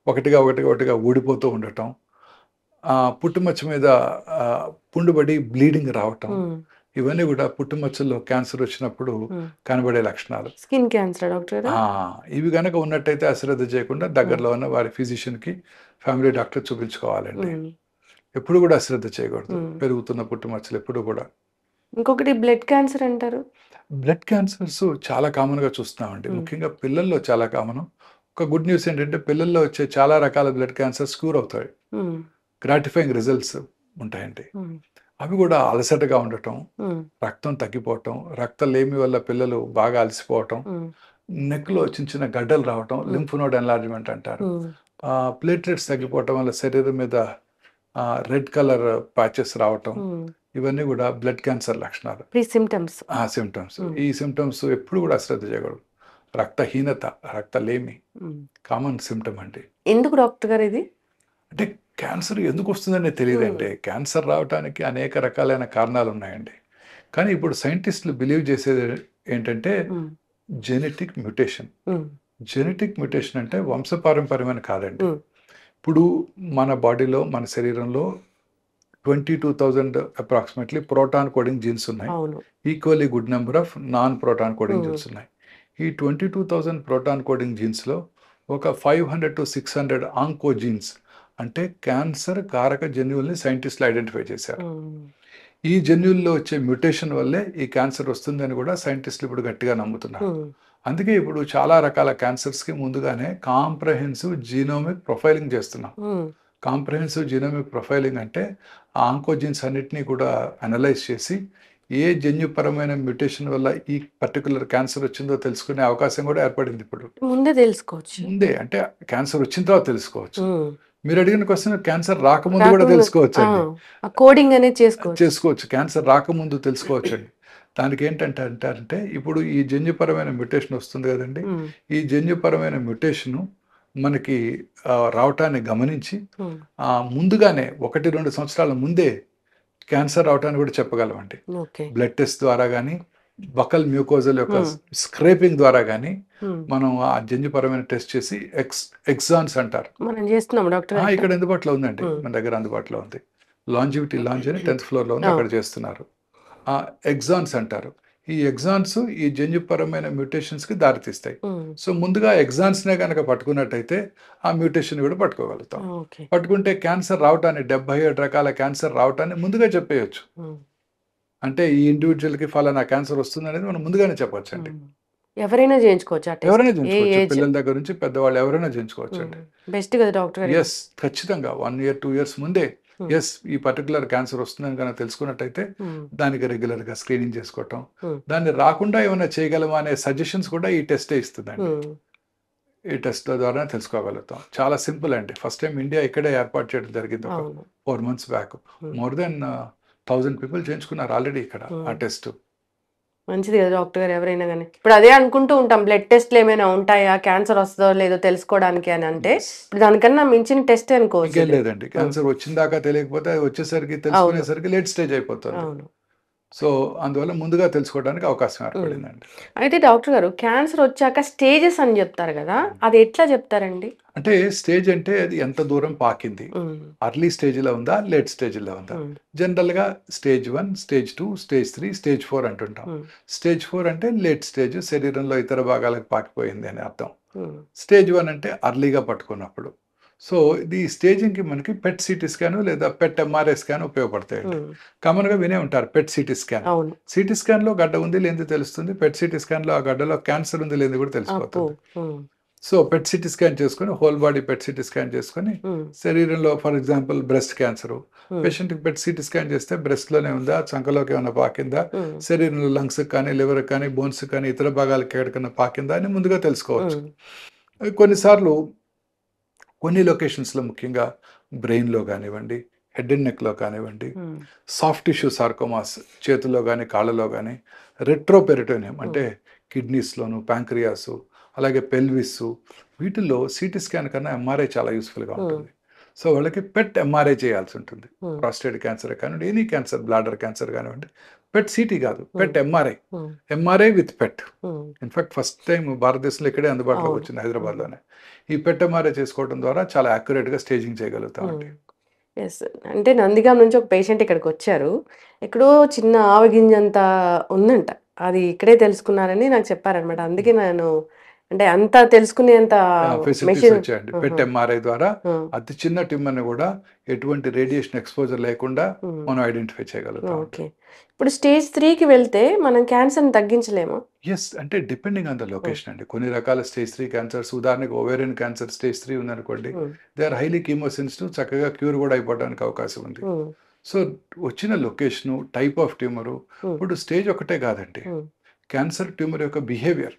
B: ఒకటిగా ఊడిపోతూ ఉండటం, పుట్టుమచ్చ మీద పుండుబడి బ్లీడింగ్ రావటం,
A: హ్మ్.
B: ఇవన్నీ కూడా పుట్టుమచ్చల్లో క్యాన్సర్ వచ్చినప్పుడు
A: హ్మ్.
B: కనబడే లక్షణాలు.
A: స్కిన్ క్యాన్సరా డాక్టర్ గారు?
B: ఆ! ఇవి గనక ఉన్నట్టయితే అశ్రద్ధ చేయకుండా
A: హ్మ్.
B: దగ్గరలో ఉన్న వారి ఫిజిషియన్‌కి, ఫ్యామిలీ డాక్టర్ చూపించుకోవాలండి.
A: హ్మ్.
B: ఎప్పుడు కూడా అశ్రద్ధ చేయకూడదు.
A: హ్మ్.
B: పెరుగుతున్న పుట్టుమచ్చలు ఎప్పుడు కూడా.
A: ఇంకొకటి బ్లడ్ క్యాన్సర్ అంటారు.
B: బ్లడ్ క్యాన్సర్స్ చాలా కామన్‌గా చూస్తున్నామండి.
A: హ్మ్.
B: ముఖ్యంగా పిల్లల్లో చాలా కామను. ఒక గుడ్ న్యూస్ ఏంటంటే పిల్లల్లో వచ్చే చాలా రకాల బ్లడ్ క్యాన్సర్స్ క్యూర్ అవుతాయి.
A: హ్మ్.
B: గ్రాటిఫైయింగ్ రిజల్ట్స్ ఉంటాయండి.
A: హ్మ్.
B: అవి కూడా అలసటగా ఉండటం,
A: హ్మ్.
B: రక్తం తగ్గిపోవటం, రక్తలేమి వల్ల పిల్లలు బాగా అలసిపోవటం,
A: హ్మ్.
B: నెక్‌లో చిన్న చిన్న గడ్డలు రావటం,
A: హ్మ్.
B: లింఫ్ నోడ్ ఎన్లార్జ్‌మెంట్ అంటారు.
A: హ్మ్.
B: ప్లేట్లెట్స్ తగ్గిపోవటం వల్ల శరీరం మీద రెడ్ కలర్ ప్యాచెస్ రావటం,
A: హ్మ్.
B: ఇవన్నీ కూడా బ్లడ్ క్యాన్సర్ లక్షణాలు.
A: Pre symptoms.
B: సిమ్టమ్స్.
A: హ్మ్.
B: ఈ సిమ్టమ్స్ ఎప్పుడు కూడా అశ్రద్ధ చేయకూడదు. రక్తహీనత, రక్తలేమి
A: హ్మ్.
B: కామన్ సిమ్టమ్ అండి.
A: ఎందుకు డాక్టర్ గారు ఇది?
B: అంటే క్యాన్సర్ ఎందుకొస్తుందనే
A: హ్మ్.
B: తెలీదండి. క్యాన్సర్ రావటానికి అనేక రకాలైన కారణాలున్నాయండి. కానీ ఇప్పుడు సైంటిస్టులు బిలీవ్ చేసేది ఏంటంటే
A: హ్మ్.
B: Genetic mutation.
A: హ్మ్.
B: జెనెటిక్ మ్యుటేషన్ అంటే వంశపారంపర్యమని కాదండి.
A: హ్మ్.
B: ఇప్పుడు మన బాడీలో, మన శరీరంలో 22,000 అప్రాక్సిమేట్‌లీ ప్రోటాన్ కోడింగ్ జీన్స్ ఉన్నాయి.
A: అవును.
B: Equally good number of non proton coding
A: హ్మ్.
B: జీన్స్ ఉన్నాయి. ఈ 22,000 ప్రోటాన్ కోడింగ్ జీన్స్‌లో ఒక 500-600 ఆంకోజీన్స్ అంటే క్యాన్సర్ కారక జన్యువుల్ని సైంటిస్టులు ఐడెంటిఫై చేశారు.
A: హ్మ్.
B: ఈ జన్యువుల్లో వచ్చే మ్యుటేషన్ వల్లే ఈ క్యాన్సర్ వస్తుందని కూడా సైంటిస్టులు ఇప్పుడు గట్టిగా నమ్ముతున్నారు.
A: హ్మ్.
B: అందుకే ఇప్పుడు చాలా రకాల క్యాన్సర్స్‌కి ముందుగానే కాంప్రహెన్సివ్ జీనోమిక్ ప్రొఫైలింగ్ చేస్తున్నాం.
A: హ్మ్.
B: కాంప్రహెన్సివ్ జీనోమిక్ ప్రొఫైలింగ్ అంటే ఆ ఆంకోజీన్స్ అన్నిటిని కూడా అనలైజ్ చేసి ఏ జన్యుపరమైన మ్యుటేషన్ వల్ల ఈ పర్టిక్యులర్ క్యాన్సర్ వచ్చిందో తెలుసుకునే అవకాశం కూడా ఏర్పడింది ఇప్పుడు.
A: ముందే తెలుసుకోవచ్చు.
B: ముందే అంటే క్యాన్సర్ వచ్చిన తర్వాత తెలుసుకోవచ్చు.
A: హ్మ్.
B: మీరు అడిగిన క్వశ్చన్ క్యాన్సర్ రాకముందు కూడా
A: రాకుండా ఆ!
B: తెలుసుకోవచ్చండి.
A: ఆ కోడింగ్ అనేది చేసుకోవచ్చు.
B: చేసుకోవచ్చు. క్యాన్సర్ రాకముందు తెలుసుకోవచ్చండి. దానికేంటంటే అంటారంటే ఇప్పుడు ఈ జన్యుపరమైన మ్యుటేషన్ వస్తుంది గదండీ!
A: హ్మ్.
B: ఈ జన్యుపరమైన మ్యుటేషను మనకి రావటాన్ని గమనించి
A: హ్మ్.
B: ముందుగానే 1, 2 సంవత్సరాల ముందే క్యాన్సర్ రావటాన్ని కూడా చెప్పగలమండి.
A: ఓకే.
B: బ్లడ్ టెస్ట్ ద్వారా గానీ, బకల్ మ్యూకోజల్ యొక్క
A: హ్మ్.
B: స్క్రేపింగ్ ద్వారా గానీ,
A: హ్మ్.
B: మనం ఆ జన్యుపరమైన టెస్ట్ చేసి ఎగ్జాన్స్ అంటారు.
A: మనం చేస్తున్నామా డాక్టర్ గారు అట్లా?
B: ఇక్కడ అందుబాటులో ఉందండి.
A: హ్మ్.
B: మన దగ్గర అందుబాటులో ఉంది. లాంజివిటీ లాంజ్ అని 10థ్ ఫ్లోర్‌లో ఉంది.
A: ఆ!
B: అక్కడ చేస్తున్నారు. ఎగ్జాన్స్ అంటారు. ఈ ఎగ్జాన్స్ ఈ జన్యుపరమైన మ్యుటేషన్స్‌కి దారితీస్తాయి.
A: హ్మ్.
B: సో, ముందుగా ఎగ్జాన్స్‌నే గనక పట్టుకున్నట్టయితే, ఆ మ్యుటేషన్ కూడా పట్టుకోగలుగుతాం.
A: ఓకే.
B: పట్టుకుంటే క్యాన్సర్ రావటాన్ని 77 రకాల క్యాన్సర్ రావటాన్ని ముందుగా చెప్పేయొచ్చు.
A: హ్మ్.
B: అంటే ఈ ఇండివిడ్యువల్‌కి ఫలానా క్యాన్సర్ వస్తుందనేది మనం ముందుగానే చెప్పొచ్చండి.
A: హ్మ్. ఎవరైనా చేయించుకోవచ్చా టెస్ట్?
B: ఎవరైనా
A: ఏ
B: చేయించుకోవచ్చు.
A: ఏజ్?
B: పిల్లల దగ్గర నుంచి పెద్దవాళ్ళు ఎవరైనా
A: హ్మ్.
B: చేయించుకోవచ్చండి.
A: బెస్ట్ కదా డాక్టర్ గారు ఇది.
B: ఖచ్చితంగా 1 ఇయర్, 2 ఇయర్స్ ముందే
A: హ్మ్.
B: ఈ పర్టిక్యులర్ క్యాన్సర్ వస్తుందని గనక తెలుసుకున్నట్టయితే,
A: హ్మ్.
B: దానికి రెగ్యులర్‌గా స్క్రీనింగ్ చేసుకోవటం.
A: హ్మ్.
B: దాన్ని రాకుండా ఏమైనా చేయగలమా అనే సజెషన్స్ కూడా ఈ టెస్టే ఇస్తుందండి.
A: హ్మ్.
B: ఈ టెస్ట్‌ల ద్వారా తెలుసుకోగలుగుతాం. చాలా సింపుల్ అండి. ఫస్ట్ టైమ్ ఇండియా ఇక్కడే ఏర్పాటు చేయడం జరిగింది ఒక
A: అవును.
B: 4 మంత్స్ బ్యాక్.
A: హ్మ్.
B: మోర్ దెన్ 1000 పీపుల్ చేయించుకున్నారు ఆల్రెడీ ఇక్కడ ఆ
A: హ్మ్.
B: టెస్ట్.
A: మంచిది కదా డాక్టర్ గారు ఎవరైనా గాని. ఇప్పుడు అదే అనుకుంటూ ఉంటాం బ్లడ్ టెస్ట్‌లు ఏమైనా ఉంటాయా? క్యాన్సర్ వస్తదో లేదో తెలుసుకోవడానికి అని అంటే,
B: యెస్.
A: ఇప్పుడు దానికన్నా మించిన టెస్టే అనుకోవచ్చు
B: ఇంకేం
A: ఇది.
B: లేదండి.
A: హ్మ్.
B: క్యాన్సర్ వచ్చిన దాకా తెలియకపోతే అది వచ్చేసరికి
A: అవును.
B: తెలుసుకునేసరికి లేట్ స్టేజ్ అయిపోతుంది.
A: అవును.
B: సో, అందువల్ల ముందుగా తెలుసుకోవడానికి అవకాశం
A: హ్మ్.
B: ఏర్పడిందండి.
A: అయితే డాక్టర్ గారు క్యాన్సర్ వచ్చాక స్టేజెస్ అని జెప్తారు గదా!
B: హ్మ్.
A: అది ఎట్లా జెప్తారండి?
B: అంటే స్టేజ్ అంటే అది ఎంత దూరం పాకింది.
A: హ్మ్.
B: అర్లీ స్టేజ్‌లో ఉందా? లేట్ స్టేజ్‌లో ఉందా?
A: హ్మ్.
B: జనరల్‌గా స్టేజ్ 1, స్టేజ్ 2, స్టేజ్ 3, స్టేజ్ 4 అంటుంటాం.
A: హ్మ్.
B: స్టేజ్ 4 అంటే లేట్ స్టేజ్ శరీరంలో ఇతర భాగాలకు పాకిపోయింది అని అర్థం.
A: హ్మ్.
B: స్టేజ్ 1 అంటే అర్లీగా పట్టుకున్నప్పుడు. సో, ఇది స్టేజింగ్‌కి మనకి పెట్ సీటీ స్కాను లేదా పెట్ ఎంఆర్ఐ స్కాన్ ఉపయోగపడతాయండి.
A: హ్మ్.
B: కామన్‌గా వినే ఉంటారు పెట్ సీటీ స్కాన్.
A: అవును.
B: సీటీ స్కాన్‌లో గడ్డ ఉంది లేనిది తెలుస్తుంది. పెట్ సీటీ స్కాన్‌లో ఆ గడ్డలో క్యాన్సర్ ఉంది లేనిది కూడా
A: అబ్బో!
B: తెలిసిపోతుంది.
A: Hmm.
B: So, PET CT scan చేసుకొని whole body PET CT scan చేసుకొని
A: హ్మ్.
B: శరీరంలో ఫర్ ఎగ్జాంపుల్ బ్రెస్ట్ క్యాన్సరు.
A: హ్మ్.
B: పేషెంట్‌కి పెట్ సీటీ స్కాన్ చేస్తే బ్రెస్ట్‌లోనే ఉందా? చంకలోకి ఏమైనా పాకిందా?
A: హ్మ్.
B: శరీరంలో లంగ్స్‌కి కానీ, లివర్‌కి కానీ, బోన్స్‌కి కానీ ఇతర భాగాలకి ఎక్కడికన్నా పాకిందా అని ముందుగా తెలుసుకోవచ్చు.
A: హ్మ్.
B: కొన్నిసార్లు కొన్ని లొకేషన్స్‌లో ముఖ్యంగా బ్రెయిన్‌లో గానివ్వండి, హెడ్ అండ్ నెక్‌లో కానివ్వండి,
A: హ్మ్.
B: సాఫ్ట్ టిష్యూ సార్కోమాస్ చేతుల్లో గానీ, కాళ్ళలో గానీ, రెట్రోపెరిటోనియం అంటే
A: హ్మ్.
B: కిడ్నీస్‌లోను, ప్యాంక్రియాసు, అలాగే పెల్విస్సు వీటిల్లో సీటీ స్కాన్ కన్నా ఎంఆర్ఐ చాలా యూజ్‌ఫుల్‌గా
A: హ్మ్.
B: ఉంటుంది. సో, వాళ్ళకి పెట్ ఎంఆర్ఐ చేయాల్సుంటుంది.
A: హ్మ్.
B: ప్రాస్టేట్ క్యాన్సర్ కానివ్వండి, ఎనీ క్యాన్సర్, బ్లాడర్ క్యాన్సర్ కానివ్వండి. పెట్ సీటీ కాదు,
A: హ్మ్.
B: పెట్ ఎంఆర్ఐ.
A: హ్మ్.
B: ఎంఆర్ఐ విత్ పెట్.
A: హ్మ్.
B: ఇన్‌ఫాక్ట్ ఫస్ట్ టైమ్ భారతదేశంలో ఇక్కడే అందుబాటులోకి
A: అవును.
B: వచ్చింది
A: హ్మ్.
B: హైదరాబాద్‌లోనే. ఈ పెట్ ఎంఆర్ఐ చేసుకోవడం ద్వారా చాలా యాక్యురేట్‌గా స్టేజింగ్
A: హ్మ్.
B: చేయగలుగుతామండి.
A: యెస్. అంటే నందిగాం నుంచి ఒక పేషెంట్ ఇక్కడికొచ్చారు. ఎక్కడో చిన్న ఆవగింజంత ఉందంట. అది ఇక్కడే తెలుసుకున్నారని నాకు చెప్పారనమాట. అందుకే నేను అంటే అంత తెలుసుకునేంత
B: ఫెసిలిటీస్
A: మెషిన్
B: వచ్చాయండి.
A: ఆహా!
B: పెట్ ఎంఆర్ఐ ద్వారా
A: ఆ!
B: అతి చిన్న ట్యూమర్‌ని కూడా ఎటువంటి రేడియేషన్ ఎక్స్‌పోజర్ లేకుండా
A: హ్మ్.
B: మనం ఐడెంటిఫై చేయగలుగుతామండి.
A: ఓకే. ఇప్పుడు స్టేజ్ 3కి వెళ్తే మనం క్యాన్సర్‌ని తగ్గించలేమా?
B: యెస్. అంటే depending on the
A: hmm.
B: Location అండి. కొన్ని రకాల స్టేజ్ 3 క్యాన్సర్స్ ఉదాహరణకు ఓవేరియన్ క్యాన్సర్ స్టేజ్ 3 ఉందనుకోండి.
A: Hmm.
B: They are highly chemo sensitive చక్కగా క్యూర్ కూడా అయిపోవడానికి అవకాశం ఉంది.
A: హ్మ్.
B: సో, వచ్చిన లొకేషను, టైప్ ఆఫ్ ట్యూమరు
A: హ్మ్.
B: ఇప్పుడు స్టేజ్ ఒకటే కాదండి.
A: హ్మ్.
B: క్యాన్సర్ ట్యూమర్ యొక్క బిహేవియర్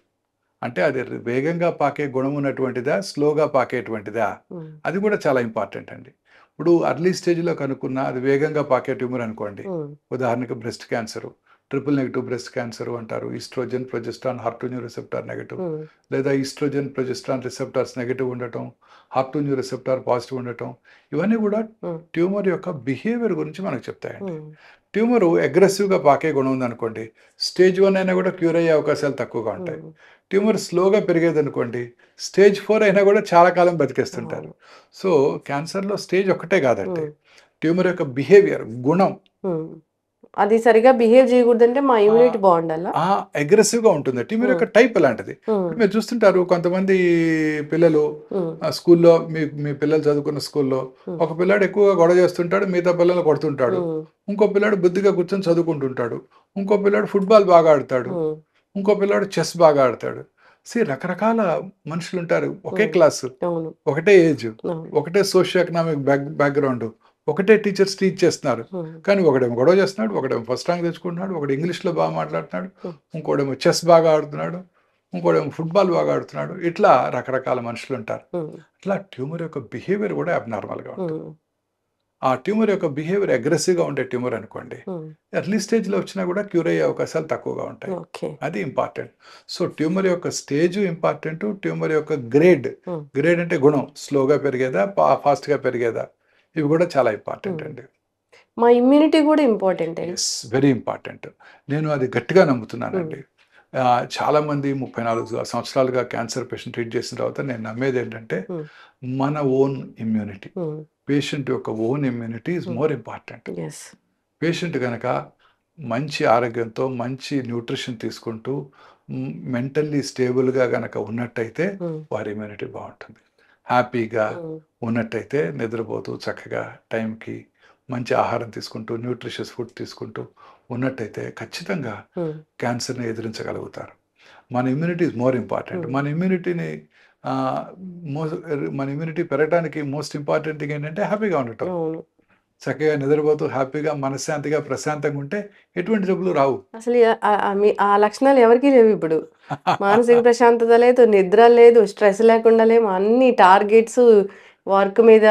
B: అంటే అది వేగంగా పాకే గుణం ఉన్నటువంటిదా? స్లోగా పాకేటువంటిదా?
A: హ్మ్.
B: అది కూడా చాలా ఇంపార్టెంట్ అండి. ఇప్పుడు అర్లీ స్టేజ్‌లో కనుక్కున్న అది వేగంగా పాకే ట్యూమర్ అనుకోండి.
A: హ్మ్.
B: ఉదాహరణకు breast cancer, triple negative breast cancer అంటారు. Oestrogen, progesterone, HER2 receptor negative
A: hmm.
B: లేదా ఈస్ట్రోజన్, ప్రొజెస్ట్రాన్ రిసెప్టార్స్ నెగెటివ్ ఉండటం, HER2 రిసెప్టార్ పాజిటివ్ ఉండటం. ఇవన్నీ కూడా
A: హ్మ్.
B: ట్యూమర్ యొక్క బిహేవియర్ గురించి మనకు చెప్తాయండి.
A: హ్మ్.
B: ట్యూమరు అగ్రెసివ్‌గా పాకే గుణం ఉందనుకోండి, స్టేజ్ 1 అయినా కూడా క్యూర్ అయ్యే అవకాశాలు తక్కువగా ఉంటాయి.
A: హ్మ్.
B: ట్యూమర్ స్లోగా పెరిగేదనుకోండి, స్టేజ్ 4 అయినా కూడా చాలా కాలం బతికేస్తుంటారు.
A: అవును.
B: సో, క్యాన్సర్‌లో స్టేజ్ ఒక్కటే కాదండి.
A: హ్మ్.
B: ట్యూమర్ యొక్క బిహేవియర్, గుణం
A: హ్మ్. అది సరిగ్గా బిహేవ్ చేయకూడదంటే మా
B: ఆహ్,
A: ఇమ్యూనిటీ బావుండాలా?
B: అగ్రెసివ్‌గా ఉంటుంది. ట్యూమర్
A: హ్మ్.
B: యొక్క టైప్ అలాంటిది.
A: హ్మ్.
B: ఇప్పుడు మీరు చూస్తుంటారు కొంతమంది పిల్లలు
A: హ్మ్.
B: స్కూల్లో మీ మీ పిల్లలు చదువుకున్న స్కూల్లో
A: హ్మ్.
B: ఒక పిల్లాడు ఎక్కువగా గొడవ చేస్తుంటాడు. మిగతా పిల్లల్ని కొడుతుంటాడు.
A: హ్మ్.
B: ఇంకో పిల్లాడు బుద్ధిగా కూర్చొని చదువుకుంటుంటాడు. ఇంకో పిల్లాడు ఫుట్‌బాల్ బాగా ఆడతాడు.
A: హ్మ్.
B: ఇంకో పిల్లాడు చెస్ బాగా ఆడతాడు. రకరకాల మనుషులుంటారు. ఒకే
A: హ్మ్.
B: క్లాసు,
A: అవును.
B: ఒకటే ఏజ్,
A: అవును.
B: ఒకటే సోషియో ఎకనామిక్ బ్యాక్‌గ్రౌండ్, ఒకటే టీచర్స్ టీచ్ చేస్తున్నారు.
A: హ్మ్.
B: కానీ ఒకడేమో గొడవ చేస్తున్నాడు, ఒకడేమో ఫస్ట్ ర్యాంక్ తెచ్చుకుంటున్నాడు, ఒకడు ఇంగ్లీష్‌లో బాగా మాట్లాడుతున్నాడు,
A: హ్మ్.
B: ఇంకోడేమో చెస్ బాగా ఆడుతున్నాడు, ఇంకోడేమో ఫుట్‌బాల్ బాగా ఆడుతున్నాడు. ఇట్లా రకరకాల మనుషులుంటారు.
A: హ్మ్.
B: అట్లా ట్యూమర్ యొక్క బిహేవియర్ కూడా అబ్నార్మల్‌గా ఉంటుంది.
A: హ్మ్.
B: ఆ ట్యూమర్ యొక్క బిహేవియర్ అగ్రెసివ్‌గా ఉండే ట్యూమర్ అనుకోండి,
A: హ్మ్.
B: ఎర్లీ స్టేజ్‌లో వచ్చినా కూడా క్యూర్ అయ్యే అవకాశాలు తక్కువగా ఉంటాయి.
A: ఓకే.
B: అది ఇంపార్టెంట్. సో, ట్యూమర్ యొక్క స్టేజు ఇంపార్టెంటు. ట్యూమర్ యొక్క గ్రేడ్,
A: హ్మ్.
B: గ్రేడ్ అంటే గుణం. స్లోగా పెరిగేదా? ఫాస్ట్‌గా పెరిగేదా? ఇవి కూడా చాలా ఇంపార్టెంట్
A: హ్మ్.
B: అండి.
A: మా ఇమ్యూనిటీ గూడా ఇంపార్టెంటే.
B: యెస్. Very important. నేను అది గట్టిగా
A: హ్మ్.
B: నమ్ముతున్నానండి. చాలామంది 34 సంవత్సరాలుగా క్యాన్సర్ పేషెంట్ ట్రీట్ చేసిన తర్వాత నేను నమ్మేదేంటంటే,
A: హ్మ్.
B: మన ఓన్ ఇమ్యూనిటీ.
A: హ్మ్.
B: పేషెంట్ యొక్క ఓన్ ఇమ్యూనిటీ ఈజ్
A: హ్మ్.
B: More important.
A: యెస్.
B: పేషెంట్ గనక మంచి ఆరోగ్యంతో, మంచి న్యూట్రిషన్ తీసుకుంటూ, మెంటల్లీ స్టేబుల్‌గా గనక ఉన్నట్టయితే
A: హ్మ్.
B: వారి ఇమ్యూనిటీ బావుంటుంది. హ్యాపీగా
A: హ్మ్.
B: ఉన్నట్టయితే నిద్రపోతూ చక్కగా టైంకి మంచి ఆహారం తీసుకుంటూ, న్యూట్రిషియస్ ఫుడ్ తీసుకుంటూ ఉన్నట్టయితే ఖచ్చితంగా
A: హ్మ్.
B: క్యాన్సర్‌ని ఎదిరించగలుగుతారు. మన ఇమ్యూనిటీ ఈజ్ మోర్ ఇంపార్టెంట్.
A: హ్మ్.
B: మన ఇమ్యూనిటీని ఆహ్, మో మన ఇమ్యూనిటీ పెరగటానికి మోస్ట్ ఇంపార్టెంట్ థింగ్ ఏంటంటే హ్యాపీగా ఉండటం.
A: అవును.
B: చక్కగా నిద్రపోతూ హ్యాపీగా, మనశ్శాంతిగా, ప్రశాంతంగా ఉంటే ఎటువంటి జబ్బులు రావు.
A: అసలు ఆ లక్షణాలు ఎవరికీ లేవిప్పుడు. మానసిక ప్రశాంతత లేదు, నిద్ర లేదు, స్ట్రెస్ లేకుండా లేము. అన్ని టార్గెట్స్, వర్క్ మీద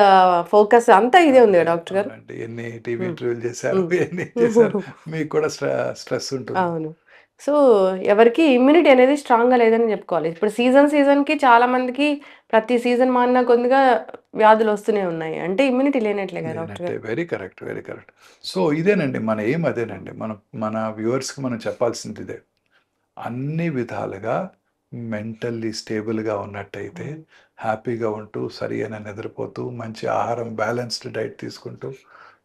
A: ఫోకస్ అంతా ఇదే ఉంది
B: అవునండి.
A: గదా డాక్టర్ గారు.
B: అవునండి. ఎన్ని టీవీ
A: హ్మ్.
B: ఇంటర్వ్యూలు చేశారు,
A: హ్మ్.
B: ఎన్ని చేశారు. మీకు కూడా స్ట్రెస్ ఉంటుంది.
A: అవును. సో, ఎవరికీ ఇమ్యూనిటీ అనేది స్ట్రాంగ్‌గా లేదని జెప్పుకోవాలి. ఇప్పుడు సీజన్‌కి చాలా మందికి ప్రతి సీజన్ మారిన కొద్దిగా వ్యాధులు వస్తూనే ఉన్నాయి. అంటే ఇమ్యూనిటీ లేనట్లే కదా డాక్టర్
B: లేనట్టే.
A: గారు?
B: Very correct. Very correct. So, ఇదేనండి మన ఎయిమ్ అదేనండి. మన వ్యూవర్స్‌కి మనం చెప్పాల్సింది ఇదే. అన్ని విధాలుగా మెంటల్లీ స్టేబుల్‌గా ఉన్నట్టయితే,
A: హ్మ్.
B: హ్యాపీగా ఉంటూ, సరియైన నిద్రపోతూ, మంచి ఆహారం బ్యాలెన్స్‌డ్ డైట్ తీసుకుంటూ,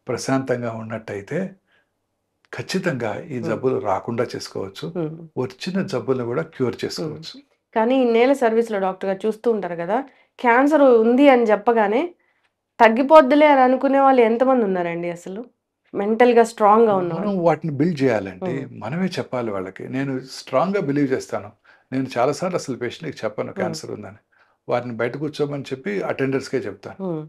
B: ప్రశాంతంగా ఉన్నట్టయితే, ఖచ్చితంగా ఈ
A: హ్మ్.
B: జబ్బులు రాకుండా చేసుకోవచ్చు.
A: హ్మ్.
B: వచ్చిన జబ్బులను కూడా క్యూర్
A: హ్మ్.
B: చేసుకోవచ్చు.
A: కానీ ఇన్నేళ్ల సర్వీస్‌లో డాక్టర్ గారు చూస్తూ ఉంటారు కదా! క్యాన్సర్ ఉంది అని చెప్పగానే తగ్గిపోద్దిలే అని అనుకునే వాళ్ళు ఎంతమంది ఉన్నారండి అసలు? మెంటల్‌గా స్ట్రాంగ్‌గా
B: మనం
A: ఉన్నవాళ్ళు.
B: వాటిని బిల్డ్ చేయాలండి.
A: హ్మ్.
B: మనమే చెప్పాలి వాళ్ళకి. నేను స్ట్రాంగ్‌గా బిలీవ్ చేస్తాను. నేను చాలా సార్లు అసలు పేషెంట్‌కి చెప్పను
A: హ్మ్.
B: క్యాన్సర్ ఉందని. వారిని బయట కూర్చోమని చెప్పి అటెండర్స్‌కే చెప్తాను.
A: హ్మ్.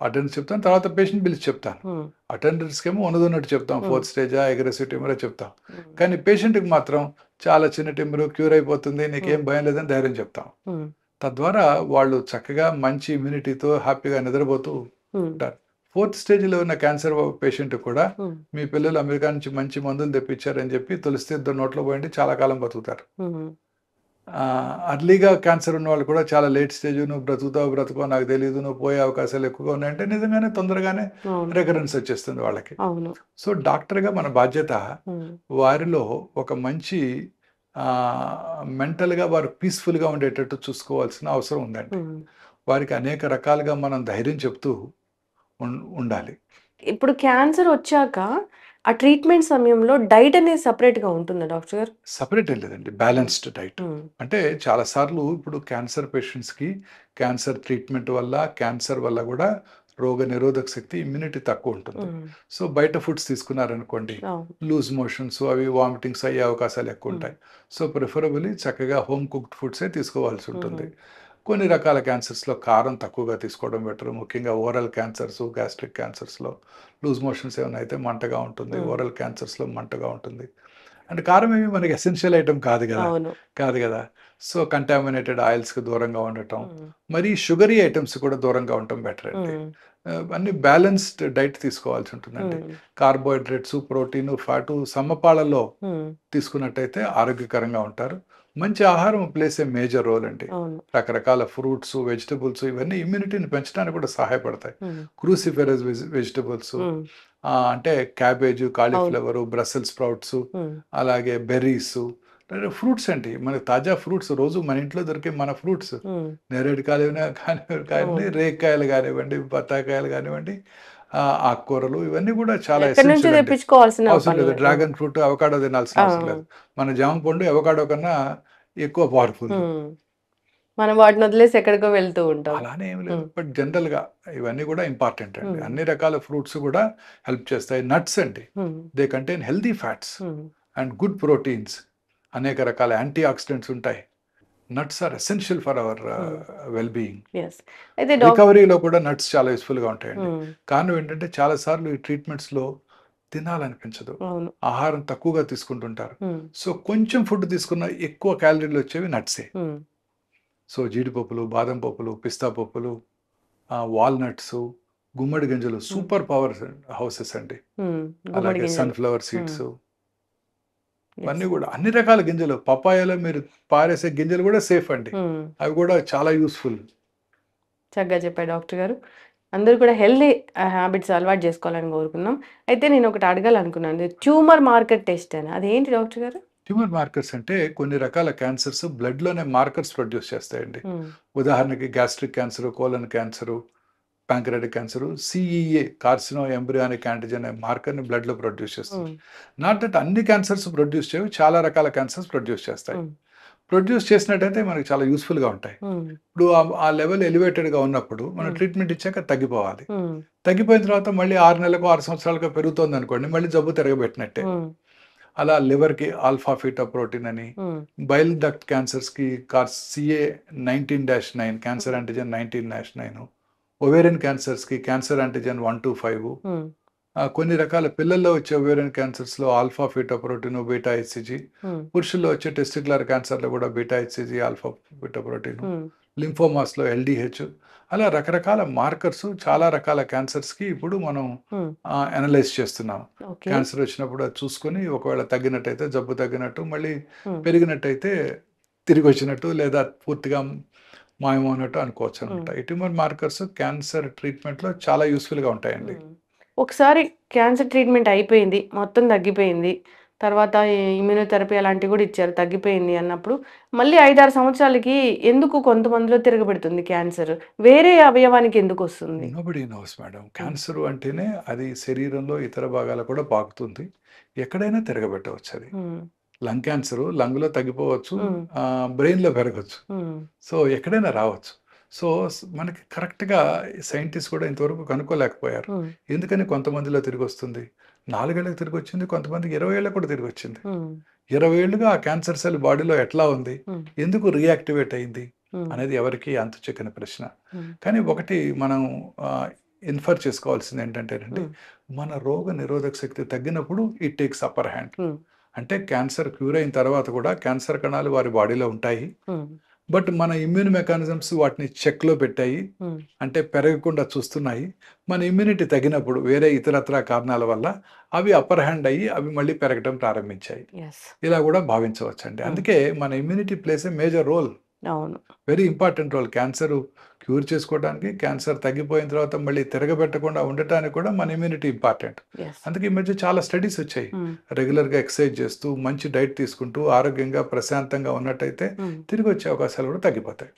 B: అటెండర్స్ చెప్తాను. తర్వాత పేషెంట్ పిలిచి చెప్తాను.
A: హ్మ్.
B: అటెండర్స్‌కేమో ఉన్నదున్నట్టు చెప్తాం.
A: హ్మ్.
B: ఫోర్త్ స్టేజా, అగ్రెసివ్ ట్యూమరా చెప్తాం.
A: హ్మ్.
B: కానీ పేషెంట్‌కి మాత్రం చాలా చిన్న ట్యూమరు క్యూర్ అయిపోతుంది.
A: హ్మ్.
B: నీకేం భయం లేదని ధైర్యం చెప్తాం.
A: హ్మ్.
B: తద్వారా వాళ్ళు చక్కగా మంచి ఇమ్యూనిటీతో హ్యాపీగా నిద్రపోతూ
A: హ్మ్.
B: ఉంటారు. ఫోర్త్ స్టేజ్‌లో ఉన్న క్యాన్సర్ పేషెంట్ కూడా
A: హ్మ్.
B: మీ పిల్లలు అమెరికా నుంచి మంచి మందులు తెప్పించారని చెప్పి తులసి తీర్థం నోట్లో పోయండి చాలా కాలం బతుకుతారు.
A: హ్మ్.
B: అర్లీగా క్యాన్సర్ ఉన్నవాళ్ళు కూడా చాలా లేట్ స్టేజ్ నువ్వు బ్రతుకుతావో బ్రతుకో నాకు తెలీదు. నువ్వు పోయే అవకాశాలు ఎక్కువగా ఉన్నాయంటే నిజంగానే తొందరగానే
A: అవును.
B: రికరెన్స్ వచ్చేస్తుంది వాళ్ళకి.
A: అవును.
B: సో, డాక్టర్‌గా మన బాధ్యత
A: హ్మ్.
B: వారిలో ఒక మంచి మెంటల్‌గా వారు పీస్‌ఫుల్‌గా ఉండేటట్టు చూసుకోవాల్సిన అవసరం ఉందండి.
A: హ్మ్.
B: వారికి అనేక రకాలుగా మనం ధైర్యం చెప్తూ ఉండాలి.
A: ఇప్పుడు క్యాన్సర్ వచ్చాక ఆ ట్రీట్మెంట్ సమయంలో డైట్ అనేది సెపరేట్‌గా ఉంటుందా డాక్టర్ గారు?
B: సెపరేట్ ఏం లేదండి.
A: హ్మ్.
B: Balanced diet.
A: హ్మ్.
B: అంటే చాలా సార్లు ఇప్పుడు క్యాన్సర్ పేషెంట్స్‌కి క్యాన్సర్ ట్రీట్మెంట్ వల్ల, క్యాన్సర్ వల్ల గూడా రోగనిరోధక శక్తి, ఇమ్యూనిటీ తక్కువుంటుంది.
A: హ్మ్.
B: సో, బయట ఫుడ్స్ తీసుకున్నారనుకోండి,
A: అవును.
B: లూజ్ మోషన్స్ అవి వామిటింగ్స్ అయ్యే అవకాశాలు
A: హ్మ్.
B: ఎక్కువుంటాయి. సో, ప్రిఫరబుల్లీ చక్కగా హోమ్ కుక్డ్ ఫుడ్సే
A: హుహు.
B: తీసుకోవాల్సుంటుంది. కొన్ని రకాల క్యాన్సర్స్‌లో కారం తక్కువగా తీసుకోవడం బెటర్. ముఖ్యంగా ఓరల్ క్యాన్సర్స్, గ్యాస్ట్రిక్ క్యాన్సర్స్‌లో లూజ్ మోషన్స్ ఏమైనా అయితే మంటగా ఉంటుంది.
A: హ్మ్.
B: ఓరల్ క్యాన్సర్స్‌లో మంటగా ఉంటుంది. అంటే కారం ఏమి మనకి ఎసెన్షియల్ ఐటెమ్ కాదు గదా!
A: అవును.
B: కాదు గదా! సో, కంటామినేటెడ్ ఆయిల్స్‌కి దూరంగా ఉండటం.
A: హ్మ్.
B: మరీ షుగరీ ఐటెమ్స్ కూడా దూరంగా ఉండటం బెటర్ అండి.
A: హ్మ్.
B: అన్నీ బ్యాలెన్స్‌డ్ డైట్ తీసుకోవాల్సి ఉంటుందండి.
A: హ్మ్.
B: కార్బోహైడ్రేట్స్, ప్రోటీను, ఫ్యాటు సమపాళల్లో
A: హ్మ్.
B: తీసుకున్నట్టయితే ఆరోగ్యకరంగా ఉంటారు. మంచి ఆహారం ప్లేస్ ఏ మేజర్ రోల్ అండి.
A: అవును.
B: రకరకాల ఫ్రూట్స్, వెజిటబుల్స్ ఇవన్నీ ఇమ్యూనిటీని పెంచడానికి కూడా సహాయపడతాయి.
A: హ్మ్.
B: క్రూసిఫెరస్ వెజిటబుల్స్
A: హ్మ్.
B: అంటే క్యాబేజు,
A: అవును.
B: కాలీఫ్లవరు, బ్రసెల్స్ స్ప్రౌట్సు,
A: హ్మ్.
B: అలాగే బెర్రీసు, ఫ్రూట్స్ అండి. మనకు తాజా ఫ్రూట్స్ రోజు మన ఇంట్లో దొరికే మన ఫ్రూట్స్.
A: హ్మ్.
B: నేరేడుకాయలైనా కానివ్వండి,
A: అవును.
B: రేగికాయలు గానివ్వండి, బత్తాకాయలు గానివ్వండి, ఆకుకూరలు ఇవన్నీ కూడా చాలా
A: ఎక్కడి నుంచో
B: ఎసెన్షియల్ అండి.
A: తెప్పించుకోవాల్సిన
B: అవసరం
A: పని
B: లేదు.
A: లే ఆ!
B: డ్రాగన్ ఫ్రూట్, అవకాడో తినాల్సిన
A: ఆ!
B: అవసరం లేదు. మన జామ పండు అవకాడో కన్నా ఎక్కువ పవర్‌ఫుల్.
A: హ్మ్. మనం వాటినొదిలేసి ఎక్కడికో వెళ్తూ ఉంటాం.
B: అలానే ఏమి లేదు.
A: హ్మ్.
B: బట్ జనరల్‌గా ఇవన్నీ కూడా ఇంపార్టెంట్ అండి.
A: హ్మ్.
B: అన్ని రకాల ఫ్రూట్స్ కూడా హెల్ప్ చేస్తాయి. నట్స్ అండి.
A: Hmm.
B: They contain healthy fats
A: hmm.
B: And good proteins. అనేక రకాల యాంటీ ఆక్సిడెంట్స్ ఉంటాయి. Nuts are essential for our
A: hmm.
B: Well being.
A: Yes. అయితే
B: రికవరీలో కూడా నట్స్ చాలా యూజ్‌ఫుల్‌గా ఉంటాయండి.
A: హ్మ్.
B: కారణం ఏంటంటే చాలా సార్లు ఈ ట్రీట్మెంట్స్‌లో తినాలనిపించదు.
A: అవును.
B: ఆహారం తక్కువగా తీసుకుంటుంటారు.
A: హ్మ్.
B: సో, కొంచెం ఫుడ్ తీసుకున్న ఎక్కువ క్యాలరీలొచ్చేవి నట్సే.
A: హ్మ్.
B: సో, జీడిపప్పులు, బాదం పప్పులు, పిస్తా పప్పులు, వాల్‌నట్సు, గుమ్మడి గింజలు
A: హ్మ్.
B: సూపర్ పవర్ హౌసెస్ అండి.
A: హ్మ్. గుమ్మడి
B: అలాగే
A: గింజలు.
B: సన్‌ఫ్లవర్
A: హ్మ్.
B: Seeds
A: yes.
B: ఇవన్నీ గూడా అన్ని రకాల గింజలు. పపాయాలో మీరు పారేసే గింజలు గూడా సేఫ్ అండి.
A: హ్మ్.
B: అవి గూడా చాలా యూజ్‌ఫుల్.
A: చక్కగా చెప్పారు డాక్టర్ గారు. అందరూ కూడా హెల్తీ హ్యాబిట్స్ అలవాటు చేసుకోవాలని కోరుకుందాం. అయితే నేనొకటి అడగాలనుకున్నాను. ట్యూమర్ మార్కర్ టెస్ట్ అని అదేంటి డాక్టర్ గారు?
B: ట్యూమర్ మార్కర్స్ అంటే కొన్ని రకాల క్యాన్సర్స్ బ్లడ్‌లోనే మార్కర్స్ ప్రొడ్యూస్ చేస్తాయండి.
A: హ్మ్.
B: ఉదాహరణకి gastric cancer, colon cancer, pancreatic cancer, CEA carcino embryonic antigen అనే మార్కర్‌ని బ్లడ్‌లో ప్రొడ్యూస్ చేస్తుంది.
A: హ్మ్.
B: నాట్ దట్ అన్ని క్యాన్సర్స్ ప్రొడ్యూస్ చేయవు. చాలా రకాల క్యాన్సర్స్ ప్రొడ్యూస్ చేస్తాయి.
A: హ్మ్.
B: ప్రొడ్యూస్ చేసినట్టయితే మనకు చాలా యూజ్‌ఫుల్‌గా ఉంటాయి.
A: హ్మ్.
B: ఇప్పుడు ఆ లెవెల్ ఎలివేటెడ్‌గా ఉన్నప్పుడు మనం
A: హ్మ్.
B: ట్రీట్మెంట్ ఇచ్చాక తగ్గిపోవాలి.
A: హ్మ్.
B: తగ్గిపోయిన తర్వాత మళ్ళీ 6 నెలలకో, 6 సంవత్సరాలకో పెరుగుతోందనుకోండి మళ్ళీ జబ్బు తిరగబెట్టినట్టే.
A: హ్మ్.
B: అలా లివర్‌కి ఆల్ఫా ఫీటో ప్రోటీన్ అని,
A: హ్మ్.
B: బైల్ డక్ట్ క్యాన్సర్స్‌కి CA 19-9 cancer
A: hmm.
B: Antigen 19-9, ovarian క్యాన్సర్స్‌కి క్యాన్సర్ యాంటిజెన్ 125,
A: హ్మ్.
B: కొన్ని రకాల పిల్లల్లో వచ్చే ఒవేరియన్ క్యాన్సర్స్‌లో alpha feto protein, beta HCG,
A: hmm.
B: పురుషుల్లో వచ్చే టెస్టిక్యులర్ క్యాన్సర్‌లో కూడా beta HCG, alpha feto protein,
A: hmm.
B: లింఫోమాస్‌లో ఎల్‌డిహెచ్, అలా రకరకాల మార్కర్స్ చాలా రకాల క్యాన్సర్స్‌కి ఇప్పుడు మనం
A: హ్మ్.
B: అనలైజ్ చేస్తున్నాం.
A: ఓకే.
B: క్యాన్సర్ వచ్చినప్పుడు అది చూసుకొని ఒకవేళ తగ్గినట్టయితే జబ్బు తగ్గినట్టు, మళ్ళీ
A: హ్మ్.
B: పెరిగినట్టయితే తిరిగొచ్చినట్టు లేదా పూర్తిగా మాయమన్నట్టు అనుకోవచ్చు అనమాట. ఈ ట్యూమర్ మార్కర్స్ క్యాన్సర్ ట్రీట్మెంట్లో చాలా యూస్ఫుల్గా ఉంటాయండి.
A: ఒకసారి క్యాన్సర్ ట్రీట్మెంట్ అయిపోయింది, మొత్తం తగ్గిపోయింది. తర్వాత ఇమ్యూనోథెరపీ అలాంటివి కూడా ఇచ్చారు, తగ్గిపోయింది అన్నప్పుడు మళ్ళీ 5-6 సంవత్సరాలకి ఎందుకు కొంతమందిలో తిరగబెడుతుంది క్యాన్సర్? వేరే అవయవానికి ఎందుకు వస్తుంది?
B: Nobody nose madam. క్యాన్సర్ అంటేనే అది శరీరంలో ఇతర భాగాలకు కూడా పాకుతుంది. ఎక్కడైనా తిరగబెట్టవచ్చు అది. లంగ్ క్యాన్సర్ లంగ్లో తగ్గిపోవచ్చు, బ్రెయిన్లో పెరగచ్చు. సో ఎక్కడైనా రావచ్చు. సో మనకి కరెక్ట్గా సైంటిస్ట్ కూడా ఇంతవరకు కనుక్కోలేకపోయారు. ఎందుకని కొంతమందిలో తిరిగి వస్తుంది, 4 ఏళ్ళకి తిరిగి వచ్చింది, కొంతమందికి 20 ఏళ్ళకి కూడా తిరిగి వచ్చింది. 20 ఏళ్ళుగా ఆ క్యాన్సర్ సెల్ బాడీలో ఎట్లా ఉంది, ఎందుకు రియాక్టివేట్ అయింది అనేది ఎవరికి అంతు చిక్కని ప్రశ్న. కానీ ఒకటి మనం ఇన్ఫర్ చేసుకోవాల్సింది ఏంటంటేనండి, మన రోగ నిరోధక శక్తి తగ్గినప్పుడు ఇట్ టేక్స్ అప్పర్ హ్యాండ్. అంటే క్యాన్సర్ క్యూర్ అయిన తర్వాత కూడా క్యాన్సర్ కణాలు వారి బాడీలో ఉంటాయి. బట్ మన ఇమ్యూన్ మెకానిజమ్స్ వాటిని చెక్లో పెట్టాయి, అంటే పెరగకుండా చూస్తున్నాయి. మన ఇమ్యూనిటీ తగినప్పుడు వేరే ఇతరత్ర కారణాల వల్ల అవి అప్పర్ హ్యాండ్ అయ్యి అవి మళ్ళీ పెరగడం ప్రారంభించాయి. ఇలా కూడా భావించవచ్చు అండి. అందుకే మన immunity plays a major role, very important role. Cancer cure చేసుకోవడానికి, క్యాన్సర్ తగ్గిపోయిన తర్వాత మళ్ళీ తిరగబెట్టకుండా ఉండటానికి కూడా మన ఇమ్యూనిటీ ఇంపార్టెంట్. అందుకే ఈ మధ్య చాలా స్టడీస్ వచ్చాయి. రెగ్యులర్గా ఎక్సర్సైజ్ చేస్తూ మంచి డైట్ తీసుకుంటూ ఆరోగ్యంగా ప్రశాంతంగా ఉన్నట్టయితే తిరిగి వచ్చే అవకాశాలు కూడా తగ్గిపోతాయి.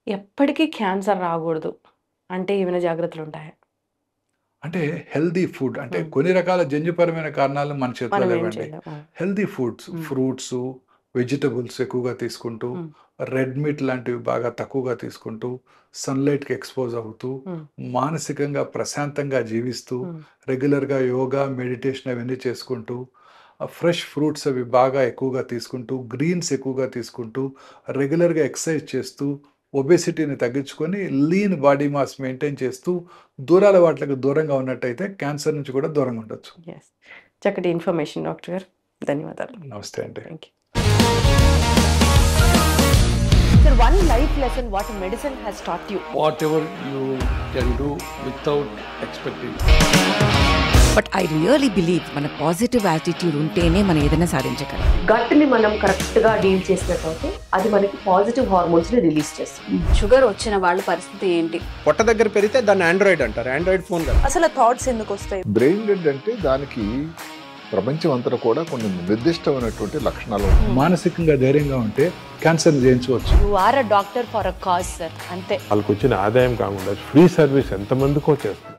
A: ఎప్పటికీ క్యాన్సర్ రాకూడదు అంటే ఏమైనా జాగ్రత్తలు ఉంటాయా?
B: అంటే హెల్దీ ఫుడ్, అంటే కొన్ని రకాల జన్యుపరమైన కారణాలు మన చేతిలో లేవండి. హెల్దీ ఫుడ్స్, ఫ్రూట్స్, వెజిటబుల్స్ ఎక్కువగా తీసుకుంటూ, రెడ్ మీట్ లాంటివి బాగా తక్కువగా తీసుకుంటూ, సన్లైట్కి ఎక్స్పోజ్ అవుతూ, మానసికంగా ప్రశాంతంగా జీవిస్తూ, రెగ్యులర్గా యోగా, మెడిటేషన్ అవన్నీ చేసుకుంటూ, ఫ్రెష్ ఫ్రూట్స్ అవి బాగా ఎక్కువగా తీసుకుంటూ, గ్రీన్స్ ఎక్కువగా తీసుకుంటూ, రెగ్యులర్గా ఎక్సర్సైజ్ చేస్తూ, ఒబేసిటీని తగ్గించుకొని లీన్ బాడీ మాస్ మెయింటైన్ చేస్తూ, దూరాల వాటికి దూరంగా ఉన్నట్టయితే క్యాన్సర్ నుంచి కూడా దూరంగా ఉండొచ్చు.
A: చక్కటి ఇన్ఫర్మేషన్ డాక్టర్ గారు, ధన్యవాదాలు.
B: నమస్తే అండి.
A: Sir, one life lesson what medicine has taught you.
C: Whatever you can do without expecting.
D: But I really believe మన పాజిటివ్ యాటిట్యూడ్ ఉంటేనే మనం ఏదైనా సాధించగలం.
A: గట్ని మనం కరెక్ట్గా డీల్ చేసినట్లయితే అది మనకి పాజిటివ్ హార్మోన్స్ని రిలీజ్ చేస్తుంది.
E: షుగర్ వచ్చిన వాళ్ళ పరిస్థితి ఏంటి?
C: పొట్ట దగ్గర పెరిగితే దాన్ని ఆండ్రాయిడ్ అంటారు, ఆండ్రాయిడ్ ఫోన్ కదా.
E: అసలు థాట్స్ ఎందుకు వస్తాయి?
F: బ్రెయిన్ డెడ్ అంటే దానికి ప్రపంచం అంతా కూడా కొన్ని నిర్దిష్టమైనటువంటి లక్షణాలు.
B: మానసికంగా ధైర్యంగా ఉంటే క్యాన్సర్ జయించవచ్చు.
E: You are a doctor for a cause sir, అంతే.
G: వాళ్ళకి వచ్చిన ఆదాయం కాకుండా ఫ్రీ సర్వీస్ ఎంతమందికో చేస్తుంది.